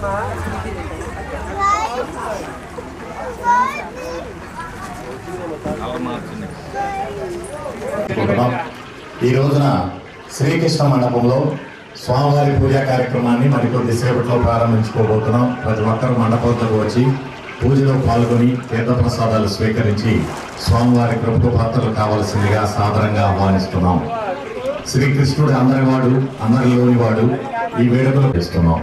ఈ రోజున శ్రీకృష్ణ మండపంలో స్వామివారి పూజా కార్యక్రమాన్ని మరికొద్ది సేపట్లో ప్రారంభించుకోబోతున్నాం. ప్రతి ఒక్కరూ మండపంలోకి వచ్చి పూజలో పాల్గొని తీర్థప్రసాదాలు స్వీకరించి స్వామివారి కృపకు పాత్రలు కావాల్సిందిగా సాదరంగా ఆహ్వానిస్తున్నాం. శ్రీకృష్ణుడు అందరివాడు, అందరిలోని వాడు. ఈ వేడుకలు ఇస్తున్నాం.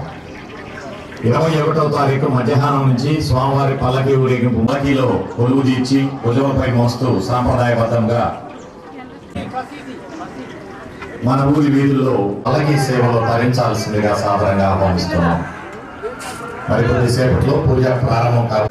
21వ తారీఖు మధ్యాహ్నం నుంచి స్వామివారి పల్లకి ఊరేగింపు పల్లకీలో కొలువు తీర్చి భుజంపై మోస్తూ సాంప్రదాయబద్ధంగా మన ఊరి వీధుల్లో పల్లకీ సేవలో తరించాల్సిందిగా సాదరంగా ఆహ్వానిస్తున్నాం. మరికొద్ది సేపట్లో పూజ ప్రారంభం కావాలి.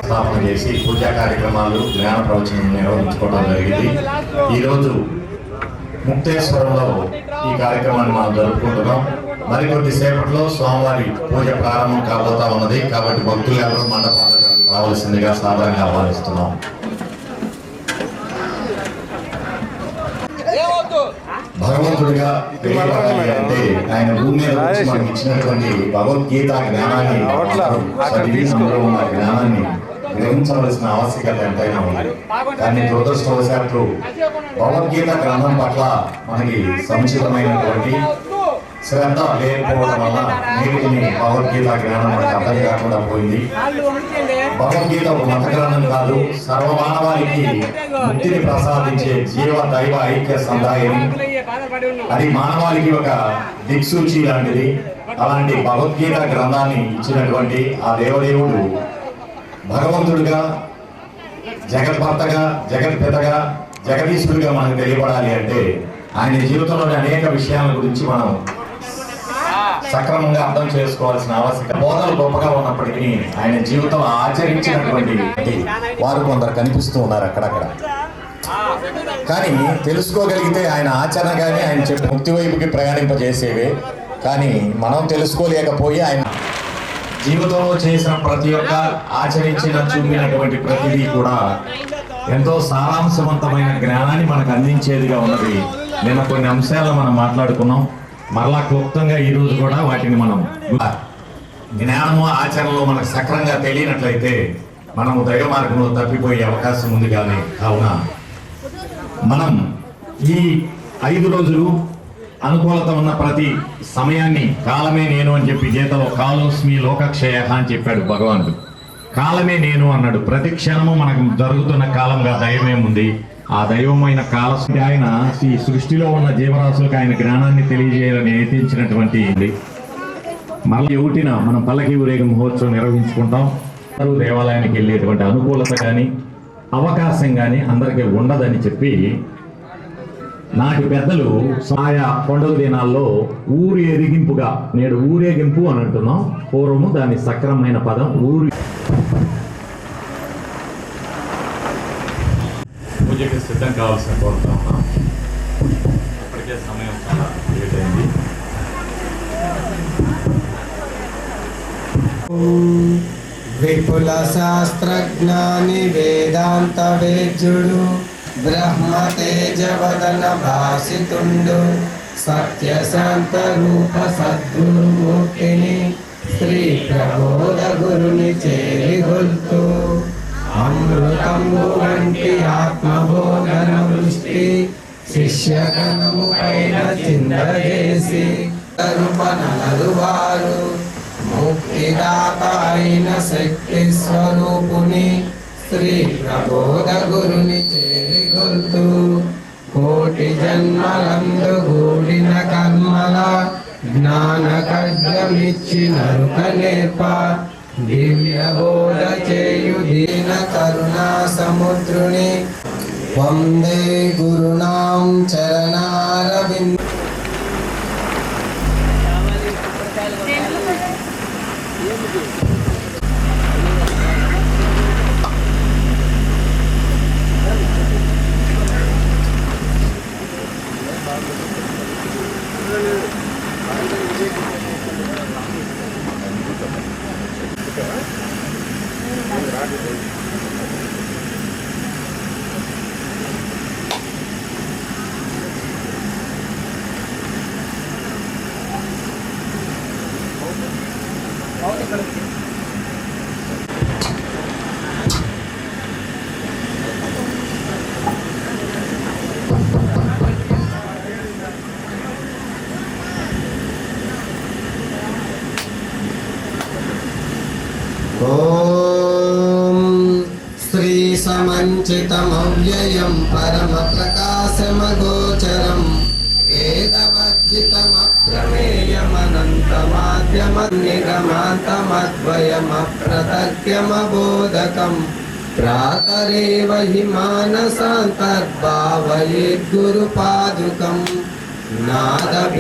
స్థాపన చేసి పూజా కార్యక్రమాలు, జ్ఞాన ప్రవచనం నిర్వహించుకోవడం జరిగింది. ఈరోజు ముక్తేశ్వరంలో ఈ కార్యక్రమాన్ని మనం జరుపుకుంటున్నాం. మరికొద్ది సేపట్లో స్వామివారి పూజ ప్రారంభం కాబోతా ఉన్నది. కాబట్టి భక్తులు ఎవరు మండపాలకు రావాల్సిందిగా సాధారణంగా ఆహ్వానిస్తున్నాం. భగవంతుడిగా తెలియబడాలి అంటే ఆయన భూమి మీద వచ్చి మనకి ఇచ్చినటువంటి భగవద్గీత జ్ఞానాన్ని, ఉన్న జ్ఞానాన్ని గ్రహించవలసిన ఆవశ్యకత ఎంతైనా ఉంది. కానీ దురదృష్టవశాత్తు భగవద్గీత గ్రంథం పట్ల మనకి సముచితమైనటువంటి శ్రద్ధ లేకపోవడం వల్ల నేటిని భగవద్గీత జ్ఞానం మనకు అర్థం కాకుండా పోయింది. భగవద్గీత ఒక మత గ్రంథం కాదు, సర్వమానవానికి ముక్తిని ప్రసాదించే జీవ దైవ ఐక్య సందాయని. అది మానవాళికి ఒక దిక్సూచి లాంటిది. అలాంటి భగవద్గీత గ్రంథాన్ని ఇచ్చినటువంటి ఆ దేవదేవుడు భగవంతుడిగా, జగద్భర్తగా, జగద్పితగా, జగదీశ్వరుడిగా మనకు తెలియబడాలి అంటే ఆయన జీవితంలోని అనేక విషయాల గురించి మనం సక్రమంగా అర్థం చేసుకోవాల్సిన ఆవశ్యకత. బోధనలు గొప్పగా ఉన్నప్పటికీ ఆయన జీవితం ఆచరించినటువంటి వారు కొందరు కనిపిస్తూ ఉన్నారు అక్కడక్కడ. కానీ తెలుసుకోగలిగితే ఆయన ఆచరణ కానీ ఆయన చెప్పి ముక్తి వైపుకి ప్రయాణింపజేసేవే. కానీ మనం తెలుసుకోలేకపోయి ఆయన జీవితంలో చేసిన ప్రతి ఒక్క ఆచరించిన చూపినటువంటి ప్రతిదీ కూడా ఎంతో సారాంశవంతమైన జ్ఞానాన్ని మనకు అందించేదిగా ఉన్నది. నిన్న కొన్ని అంశాలను మనం మాట్లాడుకున్నాం. మరలా క్లుప్తంగా ఈరోజు కూడా వాటిని మనం జ్ఞానము ఆచరణలో మనకు సక్రంగా తెలియనట్లయితే మనము దైవ మార్గంలో తప్పిపోయే అవకాశం ఉంది. కానీ కావున మనం ఈ 5 రోజులు అనుకూలత ఉన్న ప్రతి సమయాన్ని కాలమే నేను అని చెప్పి గీతలో కాలోస్మి లోకక్షయ అని చెప్పాడు భగవానుడు. కాలమే నేను అన్నాడు. ప్రతి క్షణము మనకు జరుగుతున్న కాలంగా దైవమే ఉంది. ఆ దైవమైన కాల ఆయన ఈ సృష్టిలో ఉన్న జీవరాశులకు ఆయన జ్ఞానాన్ని తెలియజేయాలని యత్నించినటువంటి మళ్ళీ ఒకటిన మనం పల్లకి ఊరేగింపు మహోత్సవం నిర్వహించుకుంటాం. దేవాలయానికి వెళ్ళేటువంటి అనుకూలత కానీ అవకాశం కానీ అందరికీ ఉండదని చెప్పి నాటి పెద్దలు ఆయా పండుగ దినాల్లో ఊరి ఎరిగింపుగా, నేడు ఊరేగింపు అని అంటున్నాం. పూర్వము దాని సక్రమైన పదం ఊరి. పూజకి సిద్ధం కావాల్సిన కోరుతా ఉన్నాం. ఇప్పటికే సమయం చాలా లేట్ అయింది. విపుల శాస్త్రజ్ఞాని వేదాంత వేద్యుడు బ్రహ్మ తేజవదన భాసితుండు సత్యశాంత రూప సద్గురుమూర్తిని శ్రీ ప్రబోధ గురుని చేరిగొల్తూ అమృతంబు వంటి ఆత్మబోధన వృష్టి శిష్యగణము పైన చిందజేసి తరుపనలరు వారు ముక్తిదాత అయిన శక్తి స్వరూపుని శ్రీ ప్రబోధ గురుని చేరిగొల్తూ కోటి జన్మలందు గూడిన కర్మల జ్ఞాన ఖడ్గమిచ్చి నరుక నేర్ప దివ్యబోధ చేయు దీన కరుణా సముద్రుని వందే గురునాం చరణారవింద. ఓం శ్రీ సమంచితమవ్యయం పరమ ప్రకాశమగోచరం వేదవర్జితమగ్రమేయమనంతమాద్యమన్నిగమాంతమద్వయమప్రతర్క్యమబోధకం ప్రాతరేవ హి మానసాంతర్భావయేద్గురుపాదుకం నాదబిందుకలాత్మకం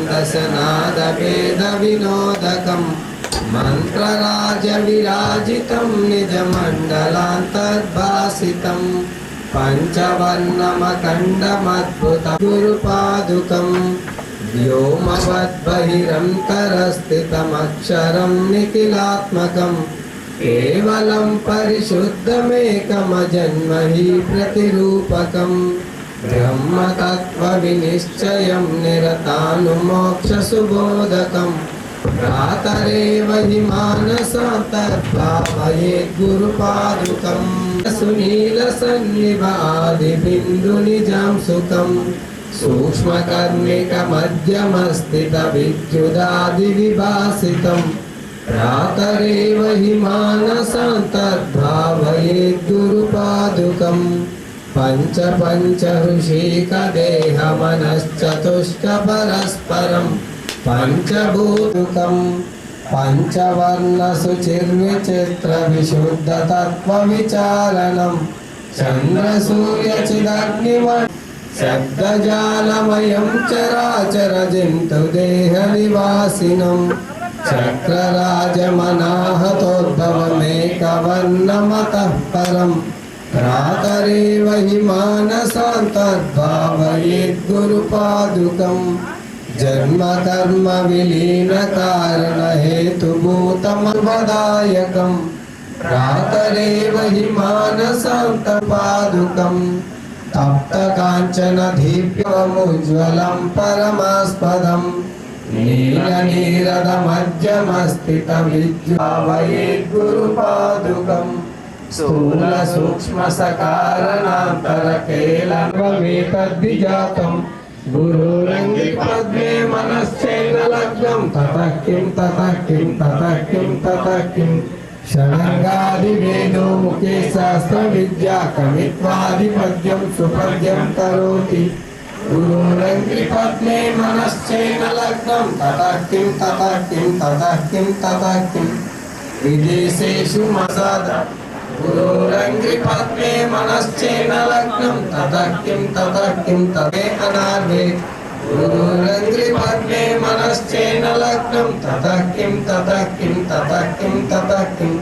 దశనాదవేదవినోదకం మంత్రరాజ విరాజితం నిజమండలాంతర్భాసితం పంచవర్ణమఖండమద్భుత గురుపాదుకం వ్యోమవద్బహిరంతరస్థితమక్షరం నిఖిలాత్మకం కేవలం పరిశుద్ధమేకమజన్మహి ప్రతిరూపకం బ్రహ్మతత్వ వినిశ్చయం నిరతానుమోక్షసుబోధకం ప్రాతరేవ హి మానసాంతర్భావయేద్గురుపాదుకం సునీలసన్నిభ ఆదిబిందునిజం సుఖం సూక్ష్మకర్ణికమధ్యమస్థిత విద్యుదాదివిభాసితం ప్రాతరేవ హి మానసాంతర్భావయేద్గురుపాదుకం పంచ ఋషికదేహమనశ్చతుష్క పరస్పరం పంచభూతుకం పంచవర్ణసుచిర్విచిత్ర విశుద్ధతత్వ విచారణం చంద్రసూర్యచిదగ్నిమ శబ్దజాలమయం చరాచర జంతుదేహ నివాసినం చక్రరాజమనాహతోద్భవమేకవర్ణమతః పరం ప్రాతరేవ హి మానసాంతర్భావయేద్గురుపాదుకం జన్మ కర్మ విలీన కారణ హేతుభూతమవదాయకం ప్రాతరేవ హి మానసాంతర్పాదుకం తప్త కాంచన దీప్యముజ్వలం పరమాస్పదం నీలనీరదమధ్యమస్థిత విద్యావయేద్గురుపాదుకం స్థూల సూక్ష్మ సకారణాంతరకేలన్వవేతద్విజాతం గురురంగి పద్మే మనశ్చేన లగ్నం తతః కిం తతః కిం తతః కిం తతః కిం షడంగాది వేదో ముఖే శాస్త్ర విద్యా కవిత్వాధిపద్యం సుపద్యం కరోతి గురురంగి పద్మే మనశ్చేన లగ్నం తతః కిం తతః కిం తతః కిం తతః కిం విదేశేషు మసాద గురురంగి పద్మే మనశ్చేన లగ్నం తతః కిం తతే అనార్వే గురురంగి పద్మే మనశ్చేన లగ్నం తతః కిం తతః కిం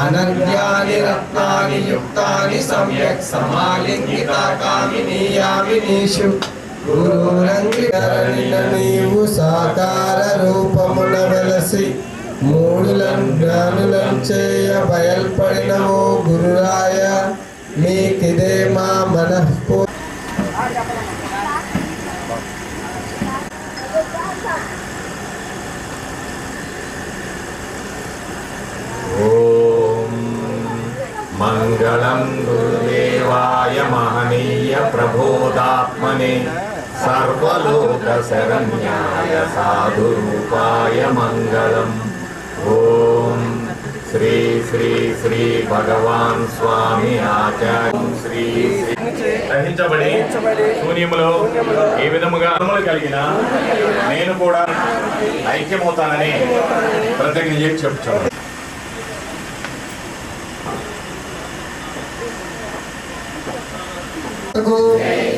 అనర్ఘ్యాని రత్నాని యుక్తాని సమ్యక్ సమాలింగితా కామినీయామినీషు గురురంగి ధరణిన నీవు సాకార రూపమున వెలసి మూడులను జ్ఞానులను చేయ బయల్పడినవో గురురాయ నీకిదే మా మనఃపూ ఓం మంగళం గురుదేవాయ మహనీయ ప్రబోధాత్మనే సర్వలోక శరణ్యాయ సాధురూపాయ మంగళం. ఓం శ్రీ శ్రీ శ్రీ భగవాన్ స్వామి ఆచార్య శ్రీ శ్రీ గ్రహించబడి శూన్యములో ఏ విధముగా అనుమతి కలిగిన నేను కూడా ఐక్యమవుతానని ప్రతిజ్ఞ చేసి చెప్తాను.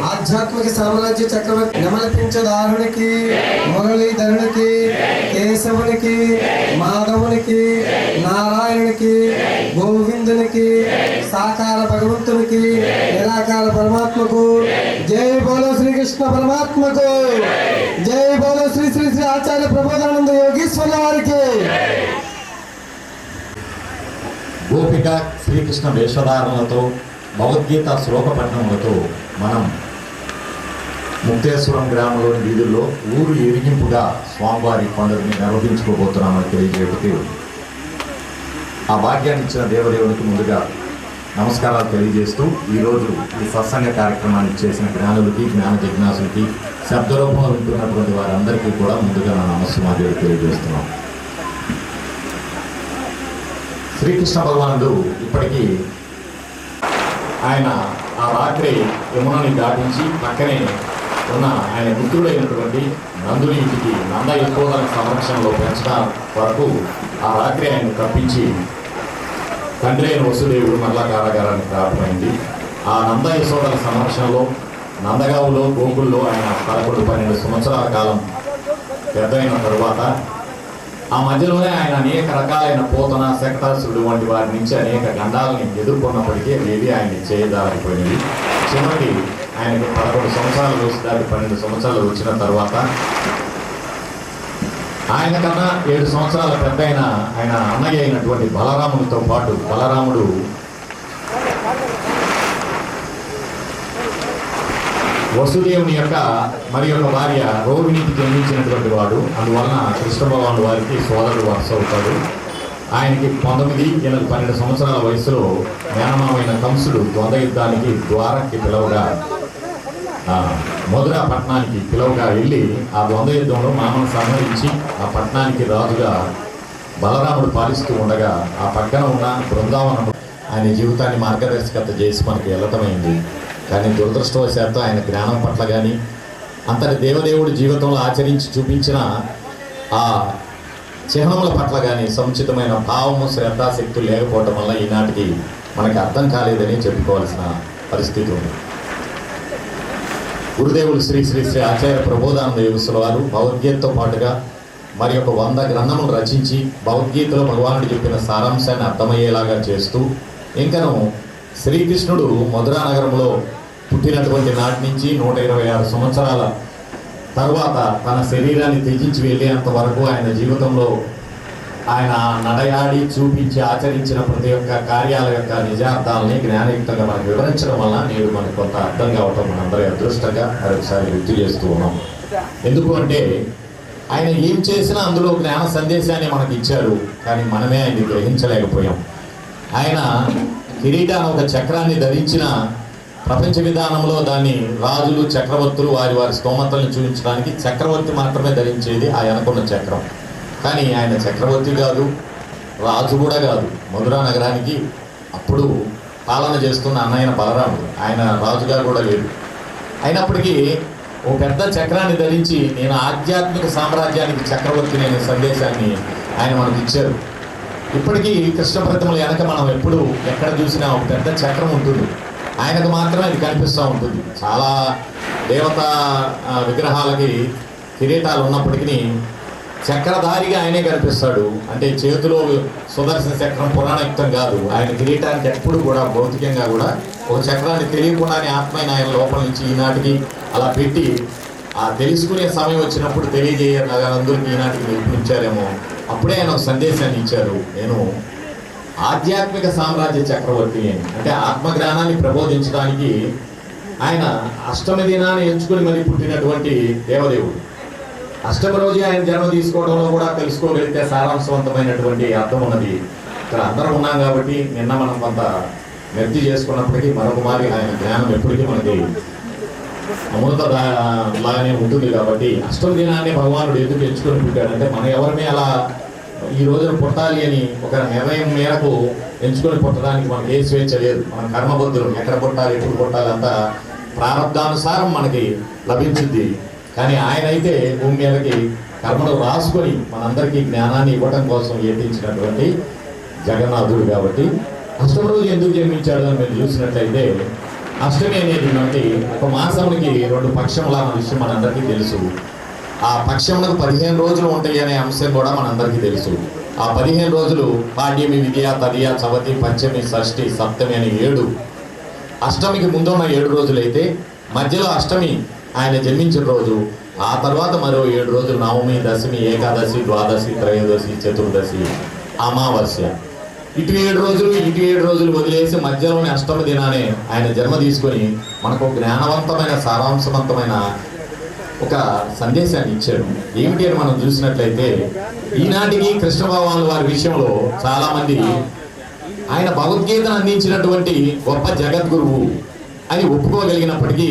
ఆధ్యాత్మిక సామ్రాజ్య చక్రవర్తి నెమలిపించదారునికి, మురళీధరునికి, కేశవునికి, మాధవునికి, నారాయణునికి, గోవిందునికి, సాకార భగవంతునికి, నిరాకార పరమాత్మకు, జై బోలో శ్రీకృష్ణ పరమాత్మకు, జై బోలో శ్రీ శ్రీ శ్రీ ఆచార్య ప్రబోధానంద యోగీశ్వర వారికి. గోపిక శ్రీకృష్ణ వేషధారణలతో భగవద్గీత శ్లోకపఠనములతో మనం ముక్తేశ్వరం గ్రామంలోని వీధుల్లో ఊరు ఎరిగింపుగా స్వామివారి పండుగని నిర్వహించుకోబోతున్నామని తెలియజేయటకు ఆ భాగ్యాన్ని ఇచ్చిన దేవదేవునికి ముందుగా నమస్కారాలు తెలియజేస్తూ ఈరోజు ఈ సత్సంగ కార్యక్రమాన్ని చేసిన జ్ఞానులకి, జ్ఞాన జిజ్ఞాసులకి, శబ్దరూపంలో ఉంటున్నటువంటి వారందరికీ కూడా ముందుగా నా నమస్కారాలు తెలియజేస్తున్నాం. శ్రీకృష్ణ భగవానుడు ఇప్పటికీ ఆయన ఆ రాత్రి యమునని దాటించి పక్కనే ఉన్న ఆయన మిత్రుడైనటువంటి నందుని ఇంటికి నంద యశోదల సంరక్షణలో పెంచడం వరకు ఆ రాత్రి ఆయన తప్పించి తండ్రి అయిన వసుదేవుడు మరలా కారాగారానికి రావడమైంది. ఆ నంద యశోదల సంరక్షణలో నందగావులో, గోకుల్లో ఆయన 11-12 సంవత్సరాల కాలం పెద్దయిన తరువాత ఆ మధ్యలోనే ఆయన అనేక రకాలైన పోతన, శకటాసురుడు వంటి వారి నుంచి అనేక గండాలని ఎదుర్కొన్నప్పటికీ ఏవి ఆయన చేయదారిపోయినవి. చివరికి ఆయనకు 11 సంవత్సరాలు వయసు దాటి 12 సంవత్సరాలు వచ్చిన తర్వాత ఆయన కన్నా 7 సంవత్సరాల పెద్ద ఆయన అన్నయ్య అయినటువంటి బలరాముడితో పాటు బలరాముడు వసుదేవుని యొక్క మరి యొక్క భార్య రోహిణికి జన్మించినటువంటి వాడు. అందువలన కృష్ణ భగవానుడు వారికి సోదరుడు వరుస అవుతాడు. ఆయనకి 19, ఈయనకు 12 సంవత్సరాల వయసులో మేనమామైన కంసుడు ద్వంద్వ యుద్ధానికి ద్వారకి పిలవగా, మధుర పట్టణానికి పిలవగా వెళ్ళి ఆ ద్వంద్వ యుద్ధంలో మామను సంహరించి ఆ పట్టణానికి రాజుగా బలరాముడు పాలిస్తూ ఉండగా ఆ పక్కన ఉన్న బృందావనం ఆయన జీవితాన్ని మార్గదర్శకత చేసి మనకి వెళ్ళటమైంది. కానీ దురదృష్టవశాత్తు ఆయన జ్ఞానం పట్ల కానీ అంతటి దేవదేవుడి జీవితంలో ఆచరించి చూపించిన ఆ చిహ్నముల పట్ల కానీ సముచితమైన భావము, శ్రద్ధాశక్తులు లేకపోవటం వల్ల ఈనాటికి మనకి అర్థం కాలేదని చెప్పుకోవాల్సిన పరిస్థితి ఉంది. గురుదేవులు శ్రీ శ్రీ శ్రీ ఆచార్య ప్రబోధానంద యోగీశ్వరుల వారు భగవద్గీతతో పాటుగా మరి ఒక 100 గ్రంథములు రచించి భగవద్గీతలో భగవానుడు చెప్పిన సారాంశాన్ని అర్థమయ్యేలాగా చేస్తూ ఇంకను శ్రీకృష్ణుడు మధురా నగరంలో పుట్టినటువంటి నాటి నుంచి 126 సంవత్సరాల తర్వాత తన శరీరాన్ని త్యజించి వెళ్ళేంత వరకు ఆయన జీవితంలో ఆయన నడయాడి చూపించి ఆచరించిన ప్రతి ఒక్క కార్యాల యొక్క నిజార్థాలని జ్ఞానయుక్తంగా మనకు వివరించడం వల్ల నేడు మనకు కొంత అర్థం కావటం మనందరి అదృష్టంగా మరొకసారి గుర్తు చేస్తూ ఉన్నాం. ఎందుకు అంటే ఆయన ఏం చేసినా అందులో జ్ఞాన సందేశాన్ని మనకి ఇచ్చారు, కానీ మనమే ఆయన్ని గ్రహించలేకపోయాం. ఆయన కిరీటాన్ని ఒక చక్రాన్ని ధరించిన ప్రపంచ విధానంలో దాన్ని రాజులు, చక్రవర్తులు వారి వారి స్తోమతలను చూపించడానికి చక్రవర్తి మాత్రమే ధరించేది ఆ వెనకున్న చక్రం. కానీ ఆయన చక్రవర్తి కాదు, రాజు కూడా కాదు. మధురా నగరానికి అప్పుడు పాలన చేస్తున్న అన్నయ్య బలరాముడు, ఆయన రాజుగా కూడా లేదు. అయినప్పటికీ ఓ పెద్ద చక్రాన్ని ధరించి నేను ఆధ్యాత్మిక సామ్రాజ్యానికి చక్రవర్తి అనే సందేశాన్ని ఆయన మనకు ఇచ్చారు. ఇప్పటికీ కృష్ణ ప్రతిమల వెనక మనం ఎప్పుడు ఎక్కడ చూసినా ఒక పెద్ద చక్రం ఉంటుంది. ఆయనకు మాత్రమే అది కనిపిస్తూ ఉంటుంది. చాలా దేవతా విగ్రహాలకి కిరీటాలు ఉన్నప్పటికీ చక్రధారిగా ఆయనే కనిపిస్తాడు. అంటే చేతిలో సుదర్శన చక్రం పురాణయుక్తం కాదు. ఆయన కిరీటానికి ఎప్పుడు కూడా భౌతికంగా కూడా ఒక చక్రాన్ని తెలియకుండానే ఆత్మైన ఆయన లోపల నుంచి ఈనాటికి అలా పెట్టి ఆ తెలుసుకునే సమయం వచ్చినప్పుడు తెలియజేయాలందరికీ ఈనాటికి నిరూపించారేమో. అప్పుడే ఆయన ఒక సందేశాన్ని ఇచ్చారు, నేను ఆధ్యాత్మిక సామ్రాజ్య చక్రవర్తి అని. అంటే ఆత్మజ్ఞానాన్ని ప్రబోధించడానికి ఆయన అష్టమి దినాన్ని ఎంచుకుని మరి పుట్టినటువంటి దేవదేవుడు. అష్టమి రోజు ఆయన జన్మ తీసుకోవడంలో కూడా తెలుసుకోగలిగితే సారాంశవంతమైనటువంటి అర్థం ఉన్నది. ఇక్కడ అందరం ఉన్నాం కాబట్టి నిన్న మనం కొంత వ్యక్తి చేసుకున్నప్పటికీ మరొక మారి ఆయన జ్ఞానం ఎప్పటికీ మనకి అమృత లాగానే ఉంటుంది. కాబట్టి అష్టమి దినాన్ని భగవానుడు ఎందుకు ఎంచుకొని పుట్టాడంటే మనం ఎవరిని అలా ఈ రోజున పుట్టాలి అని ఒక నిర్ణయం మేరకు ఎంచుకొని పుట్టడానికి మనకి ఏ స్వేచ్ఛ లేదు. మన కర్మబద్ధులు ఎక్కడ పుట్టాలి, ఎప్పుడు పుట్టాలి అంతా ప్రారంధానుసారం మనకి లభించుద్ది. కానీ ఆయన అయితే భూమి మీదకి కర్మను రాసుకొని మనందరికీ జ్ఞానాన్ని ఇవ్వడం కోసం యత్నించినటువంటి జగన్నాథుడు. కాబట్టి అష్టమ రోజు ఎందుకు జన్మించాడు అని మీరు చూసినట్లయితే, అష్టమి అనేది మనకి ఒక మాసమునికి 2 పక్షముల అన్న విషయం మనందరికీ తెలుసు. ఆ పక్షములకు 15 రోజులు ఉంటాయి అనే అంశం కూడా మనందరికీ తెలుసు. ఆ 15 రోజులు పాడ్యమి, విద్య, తదియ, చవతి, పంచమి, షష్ఠి, సప్తమి అని 7. అష్టమికి ముందు ఉన్న 7 రోజులు అయితే మధ్యలో అష్టమి ఆయన జన్మించిన రోజు, ఆ తర్వాత మరో 7 రోజులు నవమి, దశమి, ఏకాదశి, ద్వాదశి, త్రయోదశి, చతుర్దశి, అమావాస్య. ఇటు 7 రోజులు ఇటు 7 రోజులు వదిలేసి మధ్యలోని అష్టమి దినానే ఆయన జన్మ తీసుకొని మనకు జ్ఞానవంతమైన సారాంశవంతమైన ఒక సందేశాన్ని ఇచ్చాడు. ఏమిటి అని మనం చూసినట్లయితే, ఈనాటికి కృష్ణ భగవానుల వారి విషయంలో చాలామంది ఆయన భగవద్గీతను అందించినటువంటి గొప్ప జగద్గురువు అని ఒప్పుకోగలిగినప్పటికీ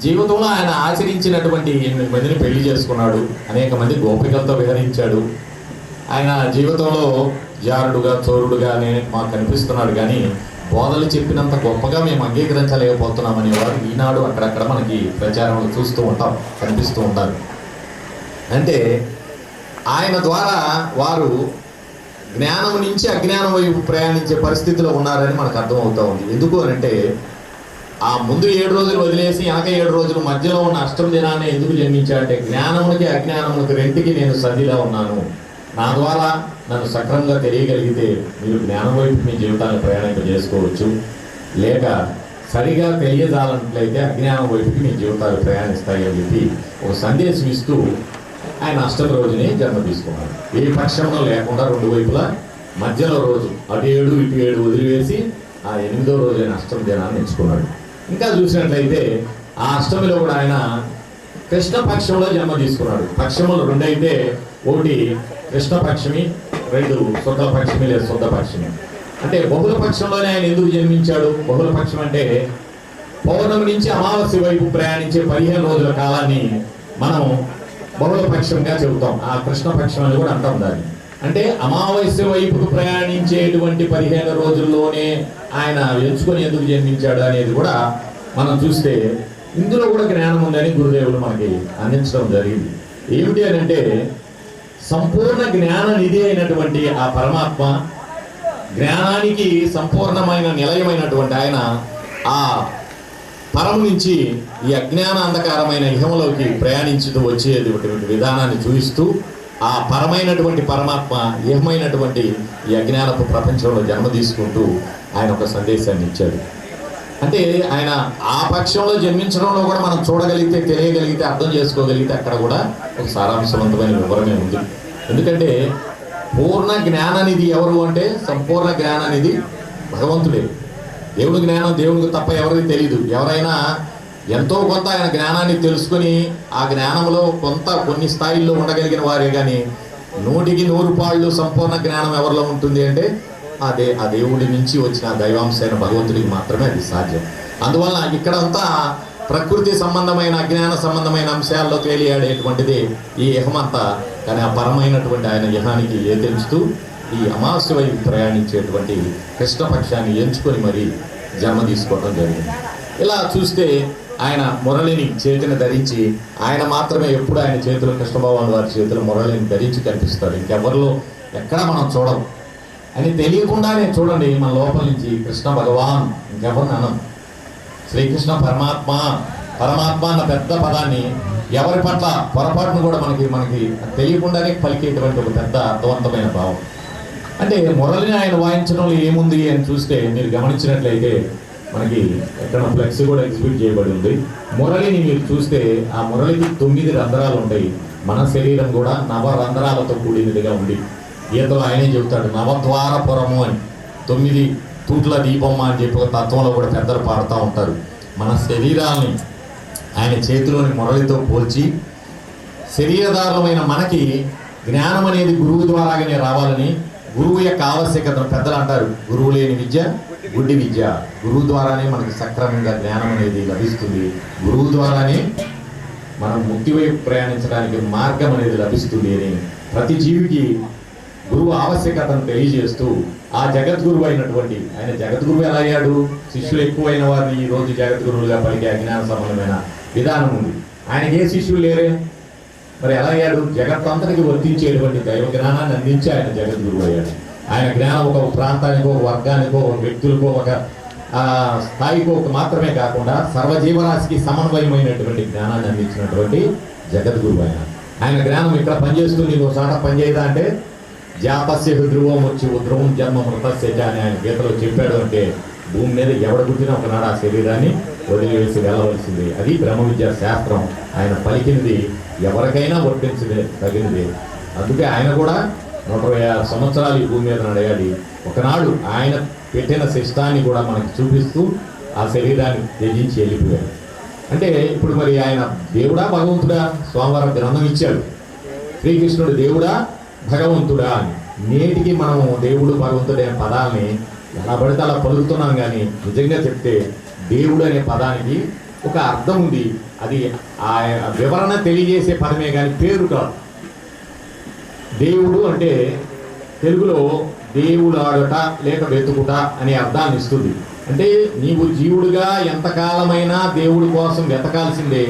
జీవితంలో ఆయన ఆచరించినటువంటి 8 మందిని పెళ్లి చేసుకున్నాడు, అనేక మంది గోపికలతో విహరించాడు. ఆయన జీవితంలో జారుడుగా, చోరుడుగానే మాకు కనిపిస్తున్నాడు. కానీ బోధలు చెప్పినంత గొప్పగా మేము అంగీకరించలేకపోతున్నామనే వారు ఈనాడు అక్కడక్కడ మనకి ప్రచారంలో చూస్తూ ఉంటాం, కనిపిస్తూ ఉంటారు. అంటే ఆయన ద్వారా వారు జ్ఞానం నుంచి అజ్ఞానం వైపు ప్రయాణించే పరిస్థితిలో ఉన్నారని మనకు అర్థమవుతూ ఉంది. ఎందుకు అంటే ఆ ముందు 7 రోజులు వదిలేసి వెనక 7 రోజులు మధ్యలో ఉన్న అష్టమి దినాన్ని ఎందుకు జన్మించాడంటే, జ్ఞానమునికి అజ్ఞానమునికి రెంటికి నేను సంధిలా ఉన్నాను, నా ద్వారా నన్ను సక్రమంగా తెలియగలిగితే మీరు జ్ఞానం వైపు మీ జీవితాన్ని ప్రయాణింపజేసుకోవచ్చు, లేక సరిగా తెలియజాలన్నట్లయితే అజ్ఞానం వైపుకి మీ జీవితాలు ప్రయాణిస్తాయి అని చెప్పి ఒక సందేశం ఇస్తూ ఆయన అష్టమి రోజుని జన్మ తీసుకున్నాడు. ఏ పక్షంలో లేకుండా 2 వైపులా మధ్యలో రోజు అటు 7 ఇటు 7 వదిలివేసి ఆ 8వ రోజు ఆయన అష్టమి దినాన్ని ఎంచుకున్నాడు. ఇంకా చూసినట్లయితే ఆ అష్టమిలో కూడా ఆయన కృష్ణ పక్షంలో జన్మ తీసుకున్నాడు. పక్షములు 2 అయితే, ఒకటి కృష్ణ పక్షమి, 2 శుద్ధ పక్షమి లేదా శుద్ధ పక్షమి. అంటే బహుళ పక్షంలోనే ఆయన ఎందుకు జన్మించాడు? బహుళ పక్షం అంటే పౌర్ణమి నుంచి అమావాస్య వైపు ప్రయాణించే 15 రోజుల కాలాన్ని మనం బహుళ పక్షంగా చెబుతాం. ఆ కృష్ణ పక్షం అని కూడా అంటాం దాన్ని. అంటే అమావాస్య వైపుకు ప్రయాణించేటువంటి 15 రోజుల్లోనే ఆయన ఎంచుకొని ఎందుకు జన్మించాడు అనేది కూడా మనం చూస్తే ఇందులో కూడా జ్ఞానం ఉందని గురుదేవులు మనకి అందించడం జరిగింది. ఏమిటి అని అంటే, సంపూర్ణ జ్ఞాన నిధి అయినటువంటి ఆ పరమాత్మ, జ్ఞానానికి సంపూర్ణమైన నిలయమైనటువంటి ఆయన ఆ పరము నుంచి ఈ అజ్ఞాన అంధకారమైన ఇహంలోకి ప్రయాణించుతూ వచ్చేటువంటి విధానాన్ని చూపిస్తూ ఆ పరమైనటువంటి పరమాత్మ ఇహమైనటువంటి ఈ అజ్ఞానపు ప్రపంచంలో జన్మ తీసుకుంటూ ఆయన ఒక సందేశాన్ని ఇచ్చాడు. అంటే ఆయన ఆ పక్షంలో జన్మించడంలో కూడా మనం చూడగలిగితే, తెలియగలిగితే, అర్థం చేసుకోగలిగితే అక్కడ కూడా ఒక సారాంశవంతమైన వివరమే ఉంది. ఎందుకంటే పూర్ణ జ్ఞానానిధి ఎవరు అంటే, సంపూర్ణ జ్ఞానానిధి భగవంతుడే. దేవుడి జ్ఞానం దేవుడికి తప్ప ఎవరికి తెలియదు. ఎవరైనా ఎంతో కొంత ఆయన జ్ఞానాన్ని తెలుసుకొని ఆ జ్ఞానంలో కొన్ని స్థాయిల్లో ఉండగలిగిన వారే కానీ 100కి 100 పాళ్ళు సంపూర్ణ జ్ఞానం ఎవరిలో ఉంటుంది అంటే ఆ దేవుడి నుంచి వచ్చిన దైవాంశైన భగవంతుడికి మాత్రమే అది సాధ్యం. అందువల్ల ఇక్కడంతా ప్రకృతి సంబంధమైన అజ్ఞాన సంబంధమైన అంశాల్లో తేలియాడేటువంటిది ఈ ఇహమంతా. కానీ ఆ పరమైనటువంటి ఆయన ఇహానికి ఏతించుతూ ఈ అమావాస్య వైపు ప్రయాణించేటువంటి కృష్ణపక్షాన్ని ఎంచుకొని మరి జన్మ తీసుకోవడం జరిగింది. ఇలా చూస్తే ఆయన మురళిని చేతిని ధరించి, ఆయన మాత్రమే ఎప్పుడు ఆయన చేతులు కృష్ణభగవాన్ వారి చేతులు మురళిని ధరించి కనిపిస్తాడు. ఇంకెవరిలో ఎక్కడ మనం చూడం అని తెలియకుండానే చూడండి, మన లోపల నుంచి కృష్ణ భగవాన్ ఇంకెవరిని అనం. శ్రీకృష్ణ పరమాత్మ అన్న పెద్ద పదాన్ని ఎవరి పట్ల పొరపాటును కూడా మనకి తెలియకుండానే పలికేటువంటి ఒక పెద్ద అర్థవంతమైన భావం. అంటే మురళిని ఆయన వాయించడంలో ఏముంది అని చూస్తే మీరు గమనించినట్లయితే మనకి ఎక్కడ ఫ్లెక్స్ కూడా ఎగ్జిబిట్ చేయబడి ఉంది. మురళిని మీరు చూస్తే ఆ మురళికి 9 రంధ్రాలు ఉంటాయి. మన శరీరం కూడా 9 రంధ్రాలతో కూడినదిగా ఉంది. గీతలో ఆయనే చెబుతాడు నవద్వారపురము అని, 9 తూట్ల దీపమ్మ అని చెప్పి ఒక తత్వంలో కూడా పెద్దలు పాడుతూ ఉంటారు. మన శరీరాల్ని ఆయన చేతిలోని మురళితో పోల్చి శరీరధారమైన మనకి జ్ఞానం అనేది గురువు ద్వారాగానే రావాలని, గురువు యొక్క ఆవశ్యకతను పెద్దలు అంటారు, గురువు లేని విద్య గుడ్డి విద్య. గురువు ద్వారానే మనకి సక్రమంగా జ్ఞానం అనేది లభిస్తుంది. గురువు ద్వారానే మనం ముక్తి వైపు ప్రయాణించడానికి మార్గం అనేది లభిస్తుంది అని ప్రతి జీవికి గురువు ఆవశ్యకతను తెలియజేస్తూ ఆ జగద్గురువు అయినటువంటి ఆయన జగద్గురువు ఎలా అయ్యాడు? శిష్యులు ఎక్కువైన వారిని ఈ రోజు జగద్గురువులుగా పలికే అజ్ఞాన సంబంధమైన విధానం ఉంది. ఆయనకి ఏ శిష్యులు లేరే, మరి ఎలా అయ్యాడు? జగత్తంతటికి వర్తించేటువంటి దైవ జ్ఞానాన్ని అందించి ఆయన జగద్గురువు అయ్యాడు. ఆయన జ్ఞానం ఒక ప్రాంతానికో, ఒక వర్గానికో, ఒక వ్యక్తులకో, ఒక స్థాయికో మాత్రమే కాకుండా సర్వజీవరాశికి సమన్వయమైనటువంటి జ్ఞానాన్ని అందించినటువంటి జగద్గురువు ఆయన జ్ఞానం ఇక్కడ పనిచేస్తుంది, ఇంకో చోట పనిచేయదా అంటే జాతస్య ధ్రువం వచ్చి ధ్రువం జన్మ మృతస్య అని ఆయన గీతలో చెప్పాడు. అంటే భూమి మీద ఎవడ పుట్టినా ఒకనాడు ఆ శరీరాన్ని వదిలివేసి వెళ్ళవలసింది. అది బ్రహ్మ విద్యా శాస్త్రం. ఆయన పలికినది ఎవరికైనా వర్తించదే తగినది. అందుకే ఆయన కూడా 126 సంవత్సరాలు ఈ భూమి మీద నడయాలి. ఒకనాడు ఆయన పెట్టిన శిష్టాన్ని కూడా మనకి చూపిస్తూ ఆ శరీరాన్ని త్యజించి వెళ్ళిపోయాడు. అంటే ఇప్పుడు మరి ఆయన దేవుడా భగవంతుడా? స్వామివారం గ్రంథం ఇచ్చాడు, శ్రీకృష్ణుడు దేవుడా భగవంతుడా అని. నేటికి మనము దేవుడు భగవంతుడు అనే పదాలని ఎలా పడితే అలా పలుకుతున్నాం, కానీ నిజంగా చెప్తే దేవుడు అనే పదానికి ఒక అర్థం ఉంది. అది ఆ వివరణ తెలియజేసే పదమే కానీ పేరు కాదు. దేవుడు అంటే తెలుగులో దేవులాడుట లేక వెతుకుట అనే అర్థాన్ని ఇస్తుంది. అంటే నీవు జీవుడుగా ఎంతకాలమైనా దేవుడి కోసం వెతకాల్సిందే,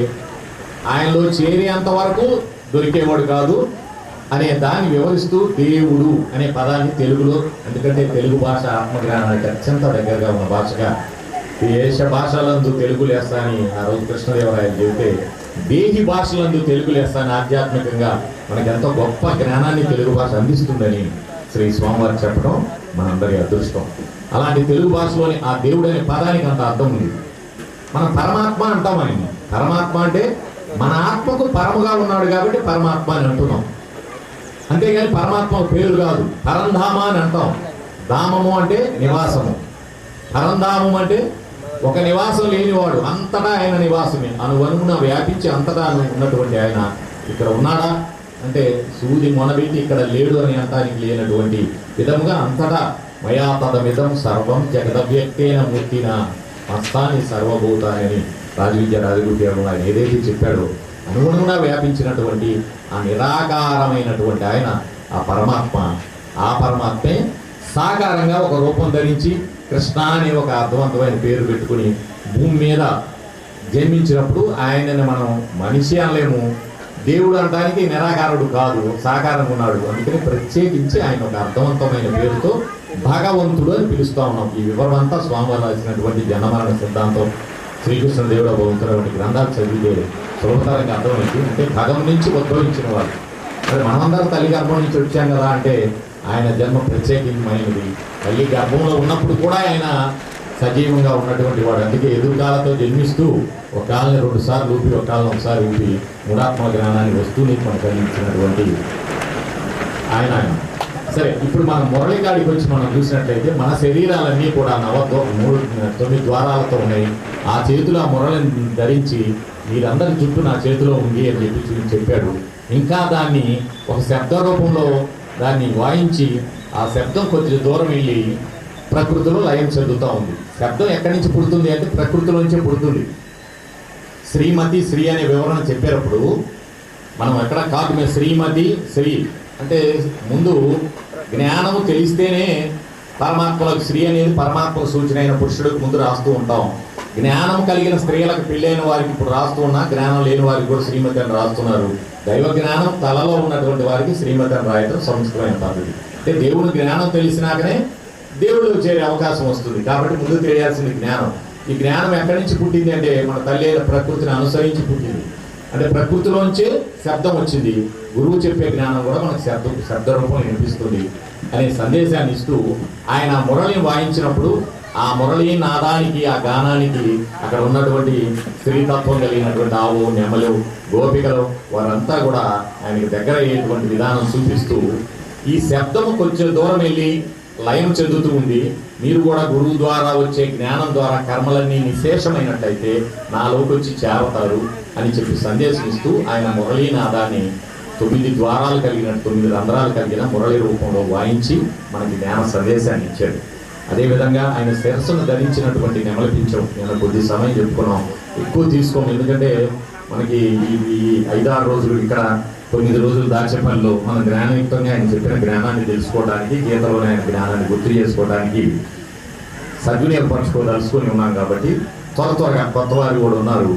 ఆయనలో చేరేంత వరకు దొరికేవాడు కాదు అనే దాన్ని వివరిస్తూ దేవుడు అనే పదాన్ని తెలుగులో, ఎందుకంటే తెలుగు భాష ఆత్మజ్ఞానానికి అత్యంత దగ్గరగా ఉన్న భాషగా దేశ భాషలందు తెలుగు లెస్స అని ఆ రోజు కృష్ణదేవరాయలు చెబితే, దేహి భాషలందు తెలుగు లెస్స అని ఆధ్యాత్మికంగా మనకి ఎంతో గొప్ప జ్ఞానాన్ని తెలుగు భాష అందిస్తుందని శ్రీ స్వామివారు చెప్పడం మనందరి అదృష్టం. అలాంటి తెలుగు భాషలోని ఆ దేవుడు అనే పదానికి అంత అర్థం ఉంది. మనం పరమాత్మ అంటాం ఆయన్ని. పరమాత్మ అంటే మన ఆత్మకు పరముగా ఉన్నాడు కాబట్టి పరమాత్మ అని అంటున్నాం. అంతేగాని పరమాత్మ పేరు కాదు. పరంధామ అని అంటాం. ధామము అంటే నివాసము, పరంధామం అంటే ఒక నివాసం లేనివాడు, అంతటా ఆయన నివాసమే. అనువనుగుణ వ్యాపించి అంతటా ఉన్నటువంటి ఆయన ఇక్కడ ఉన్నాడా అంటే సూది మొనబెట్టి ఇక్కడ లేడు అని అంటానికి లేనటువంటి విధముగా అంతటా మయా తదమిదం సర్వం జగదవ్యక్తేన మూర్తిన మస్తాని సర్వభూతాన్ని రాజవిద్య రాజగురు ఆయన ఏదైతే చెప్పాడో అనుగుణంగా వ్యాపించినటువంటి ఆ నిరాకారమైనటువంటి ఆయన ఆ పరమాత్మ. ఆ పరమాత్మే సాకారంగా ఒక రూపం ధరించి కృష్ణ అనే ఒక అర్థవంతమైన పేరు పెట్టుకుని భూమి మీద జన్మించినప్పుడు ఆయనని మనం మనిషి అనలేము, దేవుడు అనడానికి నిరాకారుడు కాదు, సాకారంగా ఉన్నాడు. అందుకని ప్రత్యేకించి ఆయన ఒక అర్థవంతమైన పేరుతో భగవంతుడు అని పిలుస్తూ ఉన్నాం. ఈ వివరం అంతా స్వామివారు రాసినటువంటి జన్మమరణ సిద్ధాంతం, శ్రీకృష్ణ దేవుడు భగవంతుడు గ్రంథాలు చదివితే సులభతరంగా అర్థమైంది. అంటే భగం నుంచి ఉద్భవించిన వాడు. మరి మనమందరం తల్లి గర్భం నుంచి వచ్చాం కదా అంటే ఆయన జన్మ ప్రత్యేకమైనది. తల్లి గర్భంలో ఉన్నప్పుడు కూడా ఆయన సజీవంగా ఉన్నటువంటి వాడు. అందుకే ఎదురుకాలతో జన్మిస్తూ ఒక కాలని 2 సార్లు ఊపి, ఒక కాలం ఒకసారి ఊపి మూఢాత్మ జ్ఞానాన్ని వస్తువుని మనకు అందించినటువంటి ఆయన. సరే, ఇప్పుడు మనం మురళిగాడికి వచ్చి మనం చూసినట్లయితే మన శరీరాలన్నీ కూడా 9 ద్వారాలతో ఉన్నాయి. ఆ చేతులు ఆ మురళిని ధరించి మీరందరి చుట్టూ నా చేతిలో ఉంది అని చెప్పాడు. ఇంకా దాన్ని ఒక శబ్ద రూపంలో దాన్ని వాయించి ఆ శబ్దం కొద్ది దూరం వెళ్ళి ప్రకృతిలో లయం చెందుతూ ఉంది. శబ్దం ఎక్కడి నుంచి పుడుతుంది అంటే ప్రకృతిలోంచే పుడుతుంది. శ్రీమతి శ్రీ అనే వివరణ చెప్పేటప్పుడు మనం ఎక్కడ కాదు మీద శ్రీమతి శ్రీ అంటే ముందు జ్ఞానము తెలిస్తేనే పరమాత్మలకు శ్రీ అనేది పరమాత్మ సూచన అయిన పురుషుడికి ముందు రాస్తూ ఉంటాం. జ్ఞానం కలిగిన స్త్రీలకు పెళ్ళైన వారికి ఇప్పుడు రాస్తూ ఉన్నా, జ్ఞానం లేని వారికి కూడా శ్రీమతి అని రాస్తున్నారు. దైవ జ్ఞానం తలలో ఉన్నటువంటి వారికి శ్రీమతి అని రాయటం సంస్కృతమైన పద్ధతి. అంటే దేవుని జ్ఞానం తెలిసినాకనే దేవుడు చేరే అవకాశం వస్తుంది. కాబట్టి ముందు తెలియాల్సింది జ్ఞానం. ఈ జ్ఞానం ఎక్కడి నుంచి పుట్టింది అంటే మన తల్లి ప్రకృతిని అనుసరించి పుట్టింది. అంటే ప్రకృతిలోంచే శబ్దం వచ్చింది. గురువు చెప్పే జ్ఞానం కూడా మనకు శబ్ద రూపంలో వినిపిస్తుంది అనే సందేశాన్ని ఇస్తూ ఆయన మురళిని వాయించినప్పుడు ఆ మురళి నాదానికి, ఆ గానానికి అక్కడ ఉన్నటువంటి స్త్రీతత్వం కలిగినటువంటి ఆవు, నెమలు, గోపికలు వారంతా కూడా ఆయనకి దగ్గర అయ్యేటువంటి విధానం చూపిస్తూ ఈ శబ్దము కొంచెం దూరం వెళ్ళి లయం చెందుతూ ఉంది. మీరు కూడా గురువు ద్వారా వచ్చే జ్ఞానం ద్వారా కర్మలన్నీ నిశేషమైనట్లయితే నాలోకి వచ్చి చేరతారు అని చెప్పి సందేశం ఇస్తూ ఆయన మురళీనాదాన్ని 9 ద్వారాలు కలిగిన 9 రంధ్రాలు కలిగిన మురళి రూపంలో వాయించి మనకి జ్ఞాన సందేశాన్ని ఇచ్చాడు. అదేవిధంగా ఆయన శిరస్సును ధరించినటువంటి నెమలిపించం నేను కొద్ది సమయం చెప్పుకున్నాం, ఎక్కువ తీసుకోము. ఎందుకంటే మనకి ఈ 5-6 రోజులు ఇక్కడ 9 రోజులు దాచేపల్లిలో మనం జ్ఞానయుక్తంగా ఆయన చెప్పిన జ్ఞానాన్ని తెలుసుకోవడానికి, గీతలోని ఆయన జ్ఞానాన్ని గుర్తు చేసుకోవడానికి సద్వినియోగపరచుకోదలుచుకొని ఉన్నాం. కాబట్టి త్వరగా కొత్త వారు కూడా ఉన్నారు.